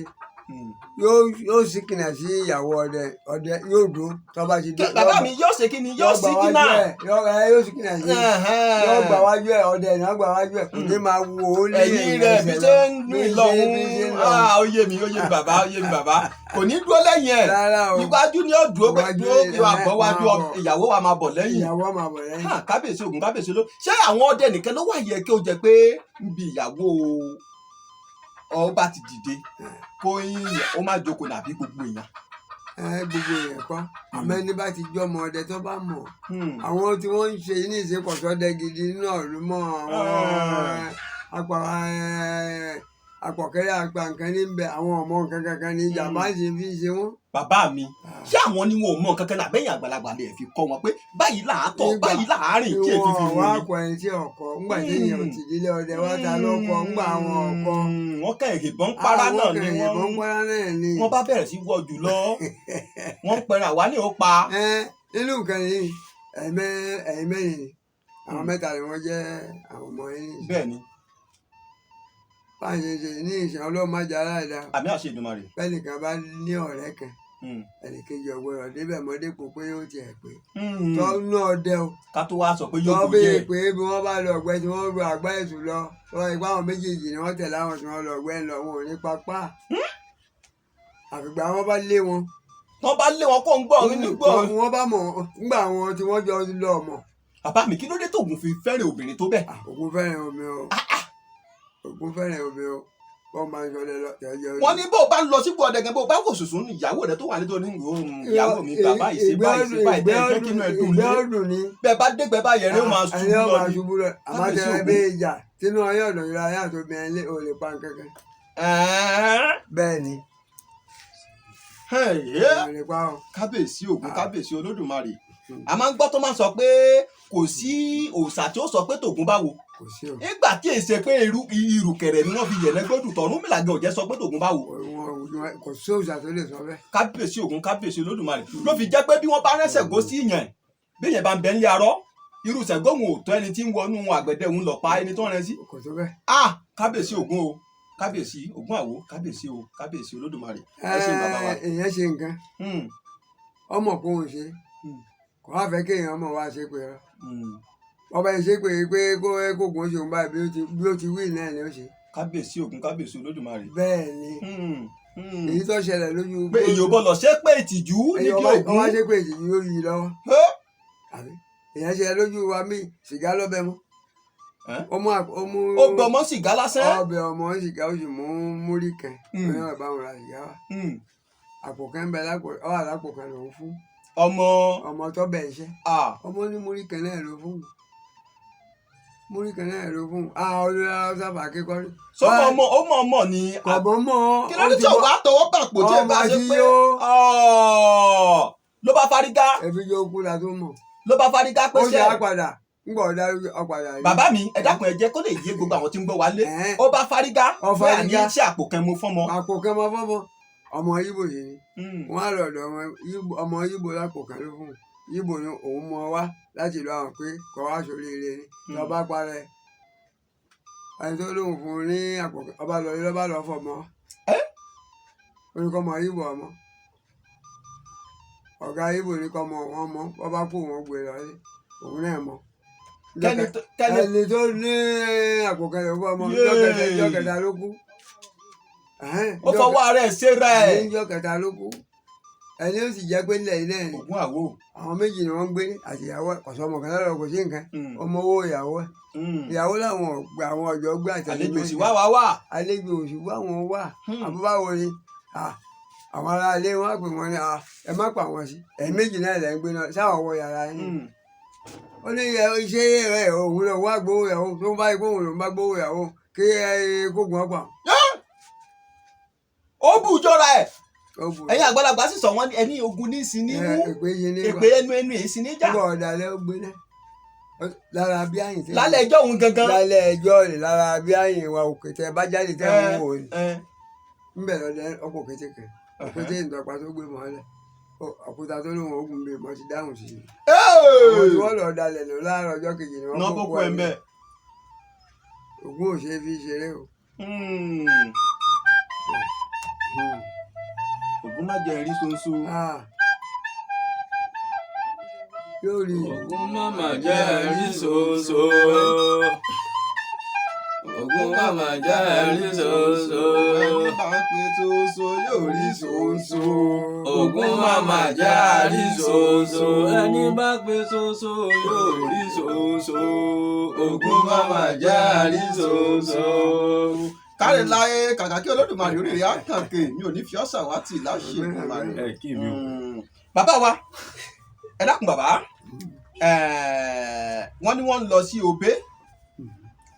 yóò sì kìnà sí ìyàwó ọdẹ yóò dún tó bá ti dé. bàbá mi yóò ṣe kí ni yóò sì kìnà. yóò sì kìnà sí yóò gbà wájú ẹ ọdẹ náà gbà wájú ẹ kò ní máa wo ó lé ẹ̀yìn rẹ̀ bí ṣe ń lù ìlọrun ó yé mi bàbá kò ní dúró lẹ́yìn ẹ̀ iwájú ni ó dúró àbọ̀ wájú ìyàwó wa máa bọ̀ lẹ́yìn. kábíyèsí Ògún kábíyèsí ló ṣé àwọn ọdẹ nìkan ló wà yẹ kí ó jẹ pé níbi ìyàwó ọba ti dìde kó ó má jókòó nàbí gbogbo èèyàn. gbogbo èèyàn kọ́ àmọ́ ẹni bá ti jọ́ ọmọ ọdẹ tó bá mọ̀ àwọn tí wọ́n ń ṣe ní ìṣekọ̀sọ́dẹ gidi náà ló mọ̀ àwọn apọ̀kẹ́rẹ́ àgbà nǹkan níbẹ̀ àwọn ọmọ nǹkan kankan ní ìjàmbá ṣe fi ṣe wọ́n. bàbá mi ṣé àwọn ni wọn ò mọ kankan lábẹ́yìn àgbàlagbà lè fi kọ́ wọn pé báyìí là á tọ̀ báyìí là á rìn kí èfi fi wù mí. wọ́n wá kọ ẹni tí ọkọ ńgbà tí èèyàn ti délé ọdẹ wá ta lọ́kọ ńgbà àwọn ọkọ. wọ́n kẹ́ ìbọn para náà ni wọ́n bá bẹ̀rẹ̀ sí wọ́ jù lọ wọ́n ń pẹran àwa ní ó pa. nínú nǹkan yìí ẹ̀yin mẹ́rin àwọn mẹ́ta ni wọ́n jẹ́ àwọn ọmọ yín. bẹ́ẹ̀ ni báyìí ṣe ní ìṣàn ọlọ́run má jẹ́ aláìda. àmì àṣẹ Èdùmàrè. bẹ́ẹ̀nìkan bá ní ọ̀rẹ́ kan ẹnìkejì ọ̀gbọ́dọ̀ débẹ̀ mọ́dépò pé ó tiẹ̀ pé tọ́nú ọdẹ o. ká tó wá sọ pé yóò gbé yẹ. tọ́ bí pé bí wọ́n bá lọ ọ̀gbẹ́ tí wọ́n ru àgbá ètò lọ tọ́ ipá àwọn méjèèjì ni wọ́n tẹ̀lé àwọn tí wọ́n lọ ọ̀gbẹ́ lọ wọn ò ní papá. àfìgbà wọn bá lé wọn. wọ́n bá lé wọn kó ń gbọ́ nínú gbọ́. wọ́n bá mọ̀ ńgbà wọn tí wọ́n jọ lọ mọ̀. bàbá mi kí ló dé tó Ògún fi fẹ́ràn obìnrin tó bẹ́ẹ̀. Ògún fẹ́ràn omi o. Ògún fẹ́ràn omi o. wọ́n máa ń sọdẹ lọ tẹ́jọ́ wọ́n ní bó o bá ń lọ sípò ọdẹ gan bó o bá wò sùsùn ìyàwó rẹ tó wà nítorí ìyàwó mi bàbá ìṣe báyìí ṣe báyìí tẹ́ ẹ jẹ́ kínú ẹ dùn lé bẹ́ẹ̀ bá dé bẹ́ẹ̀ bá yẹrẹ ó máa ṣubú lọ ní. àmọ́ tẹ ẹ bẹ ìjà tínú ọyọ́ ọ̀dọ̀ ìlà ayé àti obìnrin lé olè pa kankan. bẹ́ẹ̀ ni olè pa ọ. kábíyèsí Ògún kábíyèsí Olódùmarè a máa ń gbọ́ tó máa sọ pé kò sí òòṣà tí ó sọ pé tògún báwo nígbà tí èsè pé ìrùkẹ̀rẹ̀ ni wọ́n fi yẹ̀nẹ́ gbọ́dù tọ̀run mìlàgẹ́ òjẹ́ sọ pé tògún báwo. kò sí òòṣà tó lè sọ bẹ́ẹ̀. kábíyèsí Ògún kábíyèsí Olódùmarè ló fi jẹ́ pé bí wọ́n bá rẹ́sẹ̀ gó sí yẹn bí yẹn bá ń bẹ nílé arọ́ irú sẹ̀góhùn òótọ́ ẹni tí ń wọnú àgbẹ̀dẹ òun lọ pa ẹni tó rẹ sí. kò tó bẹ́ẹ̀. kábíyèsí Ògún o kábíyèsí Ògún àwo kábíyèsí o kábíyèsí Olódùmarè ẹ ṣe bàbá wa. èèyàn ṣe nǹkan ọmọ kò ń ṣe kò wá fẹ́ kéèyàn ọmọ wa ṣe pé rọ ọba yìí ṣe pé kó gùn ṣe òun báyìí bí ó ti wí náà ni ó ṣe. kábíyèsí Ògún kábíyèsí Olódùmarè. bẹ́ẹ̀ ni èyí tó ṣẹlẹ̀ lójú. pé èyí ò bọlọ ṣe pé ìtìjú nídìí Ògún. ọba ṣe pé ìtìjú yóò yí lọ́wọ́. èèyàn ṣe lójú wa mí sìgá lọ́bẹ̀ mọ́. ó gbọ́ ọmọ sìgá lásán. ọbẹ̀ ọmọ sìgá ó sì mú múrí kan ọyàn bàbá wọn ra sìgá wa. àpò kan bẹ lápò kan lòún fún. ọmọ tó bẹ̀ iṣẹ́. ọmọ ní múrí kan náà ló fún múrí kan náà ló fún olùdarí sábà kékọ́rí. sọmọ ọmọ ni. àbọ̀ mọ́. kí ló dé tí ò wá tọwọ́ bàpò tí ẹ bá ṣe pé ló bá fárígá. ẹbí yóò kú la tó mọ̀. ló bá fárígá pé ṣe. ó ṣe àpàdà ngbọ̀ ọ̀padà rí. bàbá mi ẹ dákun ẹ jẹ́ kó lè yé gbogbo àwọn tí ń gbọ́ wa lé. ó bá fárígá. bẹ́ẹ̀ ni ṣé àpò kan mo fọ́mọ. àpò kan mo fọ́mọ ọmọ Ìgbò yìí ni wọ́n á lọ́dọ̀ ọmọ Ìgbò lápò kan ló fún Ìgbò ni òun mọ wá láti lọ àwọn pé kọ́ wá sórí ilé ni lọ́ba parẹ́ ẹni tó lóun fún un ní àpò kan ọba lọ rí lọ́ba lọ fọmọ orúkọ ọmọ Ìgbò ọmọ ọ̀gá Ìgbò ní kọ́ ọmọ wọn mọ ọba kó wọn gbé lọ rí òun náà mọ ẹni tó ní àpò kan lè fún ọmọ ìjọ kẹta ló kú. ó fọwọ́ ara ẹ̀ ṣe rẹ̀. ìjọ kẹta ló kú ẹni ó sì jẹ́ pé nílẹ̀ ilé ẹ̀ Ògún àwo. àwọn méjì ni wọ́n ń gbé àti ìyàwó ọ̀sán ọmọ kan lọ́rọ̀ kò sí nǹkan ọmọ owó ìyàwó ẹ̀ ìyàwó làwọn ọ̀gbà àwọn ọ̀jọ́ gbé àtẹ̀lé àlejò òsì wá wá. àlejò òsì wá wọn wà àbúbáwo ni àwọn ará ilé wọn pè wọn ni ẹ má pa wọn sí ẹ̀yin méjì náà lẹ́ ń gbé náà sáwọn wọ yàrá yín ó ní iṣẹ́ rẹ̀ òun lọ wá gbowó ìyàwó tó ń bá ikú òun ló ń bá gbowó ìyàwó kí kógun ọgbà. ó bù jọra ẹ̀ ẹ̀yin àgbàlagbà sì sọ wọ́n ẹni ogun ní ìsìn ní mú èpè ẹnu èyí sí ní jà. nígbà ọ̀dàlẹ̀ ó gbé náà lára bí àyìn tẹ́. lálẹ́ ẹjọ́ òun gangan. lálẹ́ ẹjọ́ rẹ̀ lára bí àyìn wa òkè tẹ́ bá jáde tẹ́ ń wò ní. ńbẹ̀ lọ́dẹ ọkọ̀ kétékè òkété ìdọ̀pá tó gbé mọ́lẹ̀ òkúta tó lóun ogun bíi mọ́ ti dáhùn sí i. àwọn tí wọ́n lọ dalẹ̀ lọ láàárọ̀ ọjọ́ kejì ni wọ́n kókó ẹ̀ mẹ́. Ògún ò ṣe fi ṣeré o. Ògún má jẹ ẹ̀rí ṣoṣo. yóò rí. Ògún má má jẹ ẹ̀rí ṣoṣo. Ògún má má jẹ ẹ̀rí ṣoṣo. ẹni bá ń pe ṣoṣo yóò rí ṣoṣo. Ògún má má jẹ ẹ̀rí ṣoṣo. ẹni bá pe ṣoṣo yóò rí ṣoṣo. Ògún má má jẹ ẹ̀rí ṣoṣo. káre láyé kàkà kí Olódùmarè orí rẹ̀ á kàn ké mi ò ní fi ọ́ ṣàwátì láṣẹ Ìdùmarè. bàbá wa ẹ dákun bàbá wọ́n ní wọ́n ń lọ sí Obé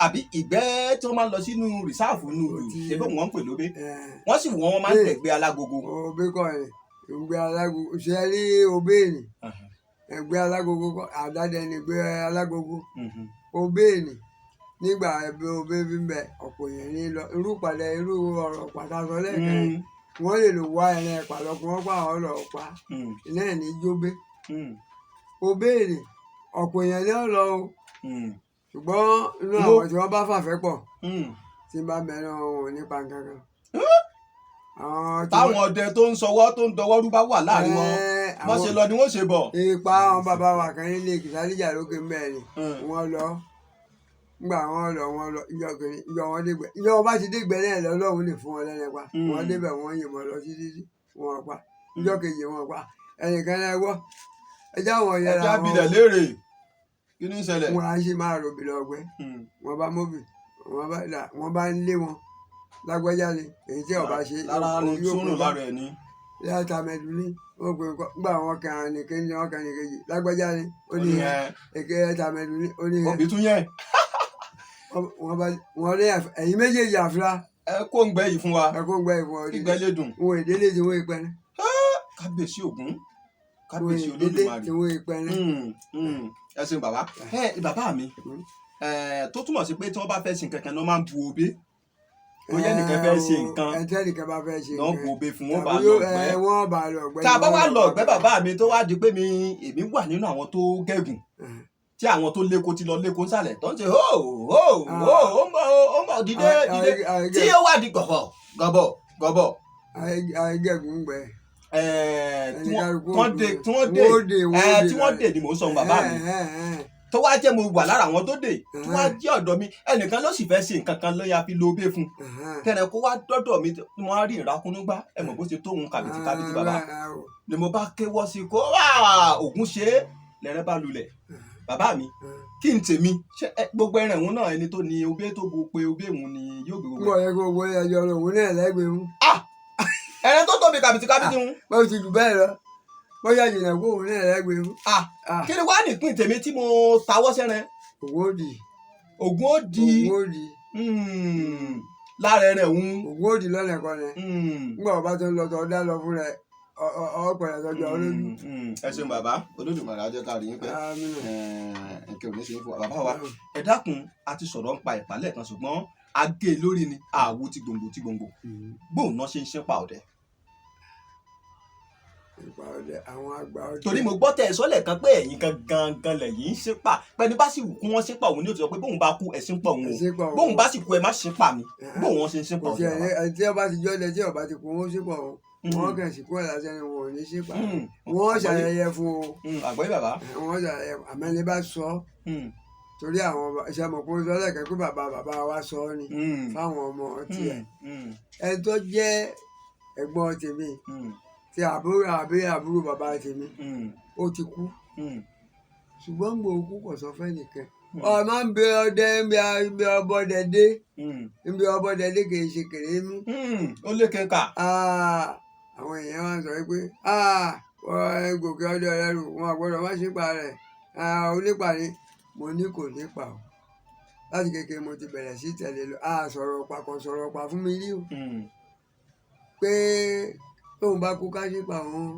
àbí ìgbẹ́ tí wọ́n máa ń lọ sínú rìsáàfù nùdù ṣébí wọ́n ń pè lóbé wọ́n sì wọ́n máa ń tẹ̀gbẹ́ alágogo. Obé kọ́ ẹ̀ ìgbẹ́ alágogo ṣe rí Obé ni ẹgbẹ́ alágogo àdáde ni ìgbẹ́ alágogo Obé ni nígbà ẹbí Obé bí ń bẹ ọ̀pọ̀ èèyàn ní lọ irú padà irú ọ̀rọ̀ pàtàkì lẹ́ẹ̀kan wọ́n lè lò wá ẹran ẹ̀pà lọ́kùnrin pa àwọn ọ̀rọ̀ ọ̀pá iná ẹ̀ ní jóbé Obé ni ọ̀pọ̀ èèyàn ní ọ̀rọ̀ o ṣùgbọ́n inú àwọn tí wọ́n bá fàfẹ́ pọ̀ tí ń bá mẹ́rin wọn nípa kankan. táwọn ọdẹ tó ń sọwọ́ tó ń dọwọ́ rú bá wà láàrin wọn wọ́n ṣe lọ ni wọ́n ṣe bọ̀. ipa àwọn bàbá wa kan nílé Kìsálíjà lókè mẹ́rin wọ́n lọ ngbà wọn lọ ìjọ kìíní ìjọ wọn dégbẹ ìjọ wọn bá ti dégbẹ náà lọ́lọ́run lè fún wọn lẹ́nu pa wọn débẹ̀ wọn yìnbọn lọ títí wọn pa ìjọ kejì wọn pa ẹnìkan náà gbọ́ ẹjọ́ wọn yẹra wọn. ẹja bilẹ̀ léèrè kí ni ìṣẹ̀lẹ̀. wọn á ṣe máa ròbì lọ́gbẹ́ wọn bá mọ́bì wọn bá ń lé wọn lágbájá ni èyí tí ọba ṣe lára ni túnrùn lára ẹ̀ ni. láta mẹ́dù ní wọ́n pè nǹkan gbà wọ́n kan ní kéjì wọ́n kan ní kejì lágbájá ni ó ní èké ẹ̀ta mẹ́dù ní ó ní òbí tún yẹn. wọ́n lé ẹ̀yin méjèèjì àfúrá. ẹ kó ń gbẹ yìí fún wa. ẹ kó ń gbẹ yìí fún wa. ìgbẹ́ lè dùn. wọn èdè lè ti wọ́n ìpẹ́ni. kábíyèsí Ògún kábíyèsí Olódùmarè. ti wọ́n ìpẹ́ni. ẹ ṣeun bàbá. bàbá mi tó túmọ̀ sí pé tí wọ́n bá fẹ́ sin kankan náà máa ń bu obé. bóyá ẹnìkan fẹ́ ṣe nǹkan ẹnìkan bá fẹ́ ṣe náà bu obé fún wọn bá lọ gbẹ́. wọ́n bá lọ gbẹ́. tá a bá wá lọ gbẹ́ bàbá mi tó wá di pé èmi wà nínú àwọn tó gẹ̀gùn tí àwọn tó léko ti lọ léko nsàlẹ̀ tó ń ṣe ó ń bọ̀ dìde tí ó wá di gọ̀bọ̀. àìgẹ̀gùn gbẹ. tí wọ́n dè ni mò ń sọ bàbá mi tó wá jẹ́ mo wà lára àwọn tó dè tó wá jẹ́ ọ̀dọ̀ mi ẹnìkan ló sì fẹ́ ṣe nǹkan kan ló yà fi lo obé fún kẹrẹ kó wá dọ́dọ̀ mi mo á rí ìrákúnúgbá ẹ mọ̀ bó ṣe tóun kàbìtì bàbá ni mo bá kéwọ́ sí kó Ògún ṣe é lẹ́rẹ́ bá lulẹ̀ bàbá mi kí n tèmi ṣe gbogbo ẹran ìhun náà ẹni tó ní obé tó bo pé obé ìhun ni yóò gbé gbogbo. wọ́n yẹ kó wọ́n ẹjọ́ rẹ̀ òun náà lẹ́gbẹ̀ẹ́ mú. ẹran tó tóbi kàbìtì ń. báwo ti jù bẹ́ẹ̀ lọ bóyá jìnnà kó òun náà lẹ́gbẹ̀ẹ́ mú. kí ni wàá nípìn tèmi tí mo tawọ́ sẹ́rẹ̀. Ògún òdì. lára ẹran ìhun. Ògún òdì lọ́nà kan rẹ̀ nígbà wọ́n bá tó ń lọ tó dá lọ fún rẹ̀ ọ̀pẹ̀rẹ̀ tọ́jú olójú. ẹ ṣeun bàbá Olódùmarè á jẹ́ ká rí yín pẹ́ ẹ̀kẹ́ òní ṣe é fún wa bàbá wa ẹ dákun a ti sọ̀rọ̀ ń pa ìpàlẹ̀ kan ṣùgbọ́n a gé e lórí ni àwo ti gbòǹgbò bóun náà ṣe ń ṣẹ́pà ọ̀dẹ. ìpa ọdẹ àwọn àgbà ọdẹ. torí mo gbọ́ tẹ̀ ẹ sọ́lẹ̀ kan pé ẹ̀yin gangan lẹ̀yìn ń ṣẹ́pà pẹ́ni bá sì wù kí wọ́n ṣẹ́pà òun ní òtún sọ pé bóun bá kú ẹ̀sìn pọ̀ òun o bóun bá sì kú ẹ má ṣẹ́pà mi bóun wọn ṣe ń ṣẹ́pà ọ̀dẹ. tí ọba ti jọ́lẹ̀ tí ọba ti kú wọn ṣẹ́pà òun wọn kàn sí kó ẹ̀ lásán ni wọn ò ní ṣẹ́pà wọn ṣàyẹyẹ fún o. àgbọ̀yé bàbá. wọn ṣàyẹyẹ àmẹ́ni bá sọ torí àwọn iṣẹ́ mọ̀ pé sọ́lẹ̀ kan pé bàbá wa sọ ọ́ ni fáwọn ọmọ tiẹ̀ ẹni tó jẹ́ ẹ̀gbọ́n tèmi tí àbúrò bàbá tèmi ó ti kú ṣùgbọ́n gbòó kú kò sọ fẹ́ nìkan ọmọ ń bẹ ọdẹ ń bẹ ọbọdẹ dé ń bẹ ọbọdẹ dé kì í ṣe kèrè mí. ó lé kẹka. àwọn èèyàn wá sọ pé gòkè ọdẹ rẹ rù wọn àgbọ́dọ̀ má ṣe pa rẹ onípa ni mo ní kò nípa o láti kékeré mo ti bẹ̀rẹ̀ sí tẹ̀lé lọ sọ̀rọ̀ pa kan sọ̀rọ̀ pa fún mi rí o pé tóun bá kú ká ṣípa òun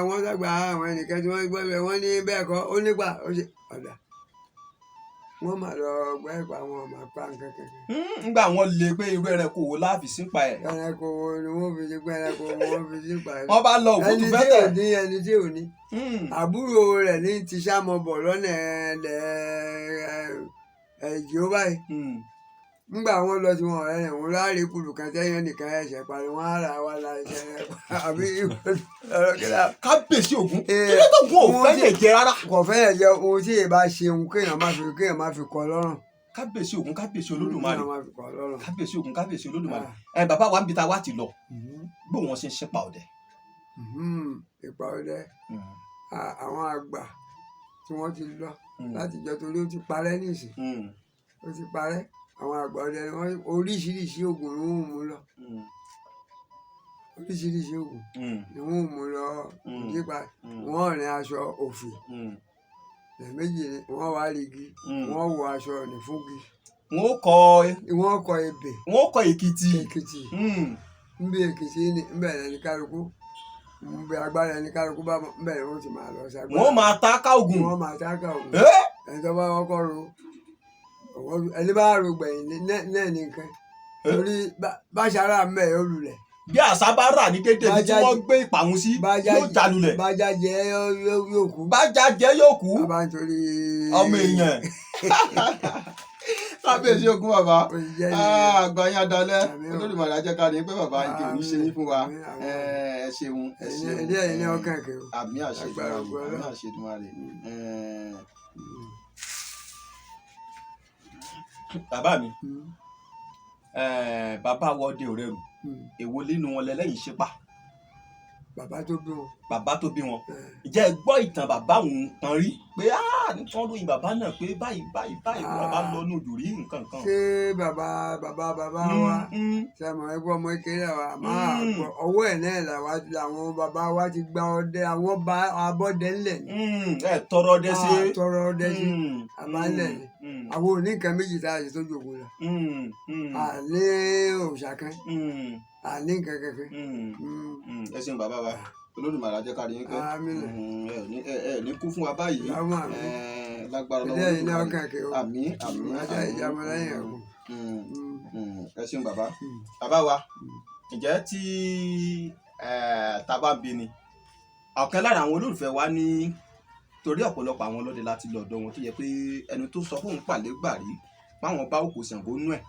wọ́n dàgbà àwọn ẹnìkan tí wọ́n gbọ́ bẹ́ẹ̀ wọ́n ní bẹ́ẹ̀ kọ́ ó nípa ó ṣe ọ̀dà wọ́n máa lọ gbọ́ ẹ̀pà wọn máa pa nǹkan kankan. nígbà wọn lè pé irú ẹranko wo láàfin sípa ẹ. ẹranko wo ni wọ́n fi sípa ẹranko wo wọ́n fi sípa ẹ. wọ́n bá lọ òkútu fẹ́tẹ̀. ẹni tí ò ní àbúrò rẹ̀ ní ti sàmọ̀bọ̀ lọ́nà ẹ̀jì ó báyìí nígbà wọn lọ sí wọn ọ̀rẹ́ rẹ̀ wọn láàrin kùlù kan tẹ́yìn nìkan ẹ̀ṣẹ̀ parí wọn á ra wa la ẹ̀ṣẹ̀ rẹ̀ àbí ọ̀rọ̀ kíra. kábíyèsí Ògún kílẹ̀ tó gún òfẹ́ lè jẹ rárá. kò fẹ́ lè jẹ ohun tí èèbá ṣe ohun kéèyàn má fi kọ́ lọ́rùn. kábíyèsí Ògún kábíyèsí Olódùmarè kábíyèsí Ògún kábíyèsí Olódùmarè bàbá wa ń bi ta wá ti lọ bó wọn ṣe ń ṣípa ọdẹ. ìpa ọdẹ àwọn àgbà tí wọ́n ti lọ láti jọ torí ó ti parẹ́ nísìn ó ti parẹ́ àwọn àgbà ọdẹ wọn oríṣiríṣi oògùn ni wọn mú lọ oríṣiríṣi oògùn ni wọn mú lọ nípa wọn rìn aṣọ òfì lẹ́ẹ̀mejì ni wọn wá rigi wọn wọ aṣọ ní fúngi. wọn kọ ebè. wọn kọ èkìtì. nbẹ èkìtì ni nbẹ ẹni kálukú nbẹ agbára ẹni kálukú bá nbẹ ni wọn ti máa lọ sí agbára. wọn máa ta ká oògùn. ẹni tó bá wọ́kọ́ ro ẹni bá ro gbẹ̀yìn náà ní nǹkan torí báṣárà mẹ́ ẹ̀ ó lulẹ̀. bí àṣà bá rà ní dédé ní tí wọ́n gbé ìpàwọn sí yóò já lulẹ̀. bájá jẹ yóò kú. bájá jẹ yóò kú. bàbá nítorí. ọmọ èèyàn. kábíyèsí Ògún bàbá àgbà yín adalẹ Olódùmarè á jẹ́ ká rí pé bàbá ìkè òní ṣe yín fún wa ẹ ṣeun ẹ ṣeun. ẹdí ẹ̀yin ní ọkàn kẹ o. àmì àṣedùmarè. bàbá mi bàbá wa Ọdẹ Òrẹrù èwo nínú wọn lẹ́lẹ́yìn ṣípà. bàbá tó bí wọn. bàbá tó bí wọn. ǹjẹ́ ẹ gbọ́ ìtàn bàbá òun kan rí pé ní tí wọ́n ròyìn bàbá náà pé báyìí bàbá lọ ní òjò rí nǹkan kan. ṣé bàbá wa sẹ́mọ̀ ẹgbẹ́ ọmọ kékeré wa máa gbọ́ ọwọ́ ẹ̀ náà làwọn bàbá wa ti gba ọdẹ àwọn abọ́dẹ ńlẹ̀ ni. ẹ tọrọ ọdẹ sí. tọrọ ọdẹ sí àbálẹ̀ ni àwọn òní nǹkan méjì tá a ṣe sójú òkú la àlé òòṣà kan àlé nǹkan kankan. ẹ ṣeun bàbá wa Olódùmarè jẹ́ ká rí yín pé ẹ ní kú fún wa báyìí lágbára lọ́wọ́ àmín ẹ ṣeun bàbá wa ǹjẹ́ tí tá bá bí ni ọ̀kan lára àwọn olólùfẹ́ wa ní torí ọ̀pọ̀lọpọ̀ àwọn ọlọ́dẹ láti lọ ọ̀dọ̀ wọn tó yẹ pé ẹni tó sọ fóun pa àlégbàrí páwọn bá òkú Ṣàngó nú ẹ̀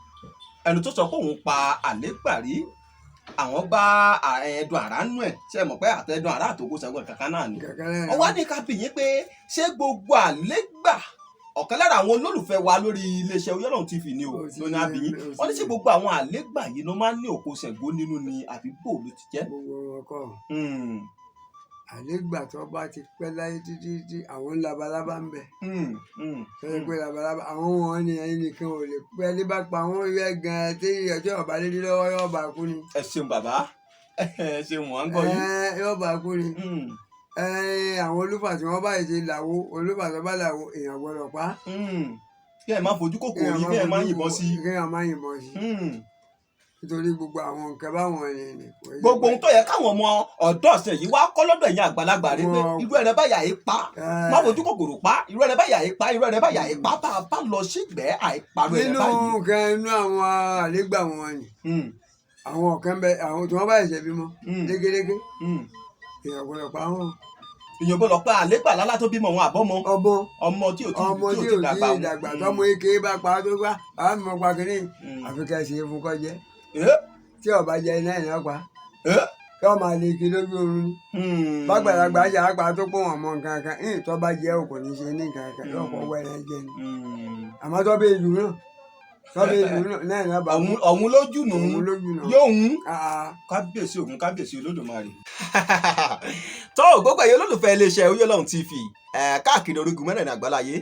ẹni tó sọ fóun pa àlégbàrí àwọn bá ẹdun àrá nú ẹ̀ ṣe mọ̀ pé àtẹ̀dun àrá àtòkù Ṣàngó kankan náà ni ọwọ́ ní ká bìyín pé ṣé gbogbo àlégbà ọ̀kan lára àwọn olólùfẹ́ wa lórí iléeṣẹ́ Oyọ́lọ́run TV ni o ló ní abìyín wọ́n ní ṣé gbogbo àwọn àlégbà yìí ló máa ń ní òkú Ṣàngó nínú ni àbí bò ló ti jẹ́. àlégbà tó bá ti pẹ́ láyé títí àwọn labalábá ń bẹ sọ́dọ̀ pé labalábá àwọn wọn ni ẹnìkan ò lè pẹ́ ní bá pa àwọn rẹ gan-an tí ọjọ́ ọba lédè lọ́wọ́ yóò bá kú ni. ẹ ṣeun bàbá ẹ ṣeun wọn ń gbọ́ yín. yóò bá kú ni àwọn olúfà tí wọ́n bá ṣe làwo olúfà tó bá làwo èèyàn gbọ́dọ̀ pa. kí ẹ má fojú kòkòrò yìí kí ẹ má yìnbọn sí. kí ẹ má yìnbọn sí nítorí gbogbo àwọn nǹkan báwọn ẹni. gbogbo ohun tó yẹ káwọn ọmọ ọ̀dọ́ ọ̀sẹ̀ yìí wá kọ́ lọ́dọ̀ ẹ̀yin àgbàlagbà rí pé irú ẹ̀rẹ́ báyà yìí pa má fojú kòkòrò pa irú ẹ̀rẹ́ báyà yìí pa irú ẹ̀rẹ́ báyà yìí pa bá a bá lọ sígbẹ́ àìparọ́ ẹ̀rẹ́ báyìí. nínú nǹkan inú àwọn àlégbà wọn ni àwọn ọ̀kan bẹ àwọn tí wọ́n bá ṣẹ̀ṣẹ̀ bímọ légelége èèyàn gbọ́dọ̀ pa wọn. èèyàn gbọ́dọ̀ pa àlégbà lálá tó bímọ wọn àbọ̀mọ ọmọ tí ò tí dàgbà tọmọ eke bá pa tó gbá àwọn ọmọ pa kínní àfikẹ́ ṣe é fún kọjẹ tí ọba jẹ iná ìná pa kí ọmọ àlè kí lójú oorun ni bàgbàlagbà ṣe àpá tó pọ̀ wọn mọ nǹkan kan tó bá jẹ òkò ní ṣe ní nǹkan kan lọ́pọ̀ wẹ̀rẹ̀ jẹ ni àmọ́ tó bẹ ìlú náà náà bá ọ̀hún lójú nù yóò hún kábíyèsí ògún kábíyèsí Olódùmarè. tó gbogbo ẹ̀yin olólùfẹ́ iléeṣẹ́ Oyọ́lọ́run TV káàkiri orígun mẹ́rẹ̀ẹ̀rin àgbáláyé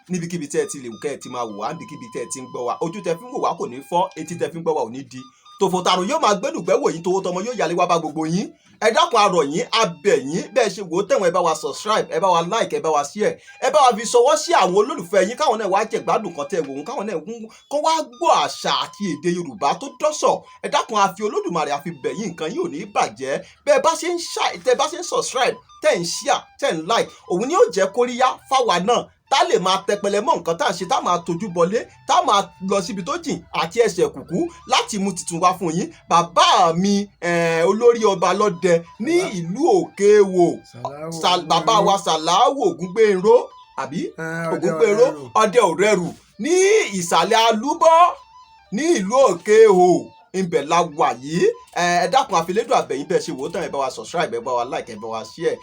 níbikíbi tẹ́ ẹ ti lè wù kẹ́ ẹ ti máa wò wá níbikíbi tẹ́ ẹ ti ń gbọ́ wa ojú tẹ́ fi ń wò wá kò ní fọ́ etí tẹ́ fi ń gbọ́ wa ò ní di tòfòtàrò yóò máa gbẹ́dùgbẹ́ wò yín towó tọmọ yóò yálé wá bá gbogbo yín ẹ dákun arọ̀ yín abẹ̀ yín bẹ́ẹ̀ ṣe wò ó tẹ̀wọ̀n ẹ bá wa subscribe ẹ bá wa like ẹ bá wa share ẹ bá wa fi ṣọwọ́ sí àwọn olólùfẹ́ yín káwọn náà wá jẹ gbádùn kan tẹ̀ wò ó káwọn náà kó wá gbọ́ àṣà àti èdè Yorùbá tó dọ́sọ̀ ẹ dákun àfi Olódùmarè àfi bẹ̀ yín nǹkan yìí ò ní bàjẹ́ bẹ́ẹ̀ bá ṣe ń subscribe tẹ̀ ń share tẹ̀ ń like òun ni yóò jẹ́ kóríyá fáwa náà tá lè máa tẹpẹlẹ mọ́ nǹkan tá à ń ṣe tá máa tójú bọlé tá máa lọ síbi tó jìn àti ẹsẹ̀ kùkú láti mú titun wá fún yín bàbá mi olórí ọba lọ́dẹ ní ìlú Òkèèwò bàbá wa Sàláwò Ògúngbénró àbí Ògúngbénró ọdẹ òrẹ́rù ní ìsàlẹ̀ Alúbọ́ ní ìlú Òkèèwò ibẹ̀ la wà yìí ẹ dákun àfilédùn àbẹ̀yìn bẹ́ẹ̀ ṣe wò ó tán ẹ bá wa subscribe ẹ bá wa like ẹ bá wa share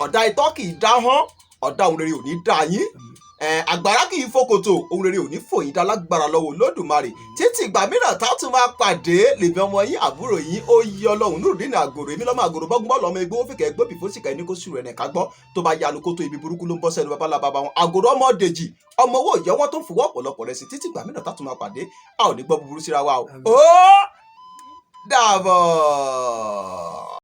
ọ̀dà ìtọ́ kì í dá hán ọ̀dà ohun rere ò ní dá yín àgbàrá kì í fòkòtò ohun rere ò ní fòyín dá lágbára lọ́wọ́ Olódùmarè títí ìgbà mìíràn tá a tún máa pàdé lèmi ọmọ yín àbúrò yín ó yí Ọlọ́run Nurudeen Àgòrò èmi lọ́mọ àgòrò bọ́gbọ́n bọ́ọ̀lù ọmọ egbò fìkẹ́ ẹgbẹ́ bìfọ́sìkà ẹni kó sùn rẹ̀ nẹ̀ka gbọ́ tó bá yanu kó tó ibi burúkú ló ń bọ́ sẹ́nu babalá wọn àgòrò ọmọ Dèjì ọmọ owó ìyá wọn tó ń fowó ọ̀pọ̀lọpọ̀ rẹ̀ sí títí ìgbà mìíràn tá a tún máa pàdé a ò ní gbọ́ búburú síra wa o ó dàbọ̀.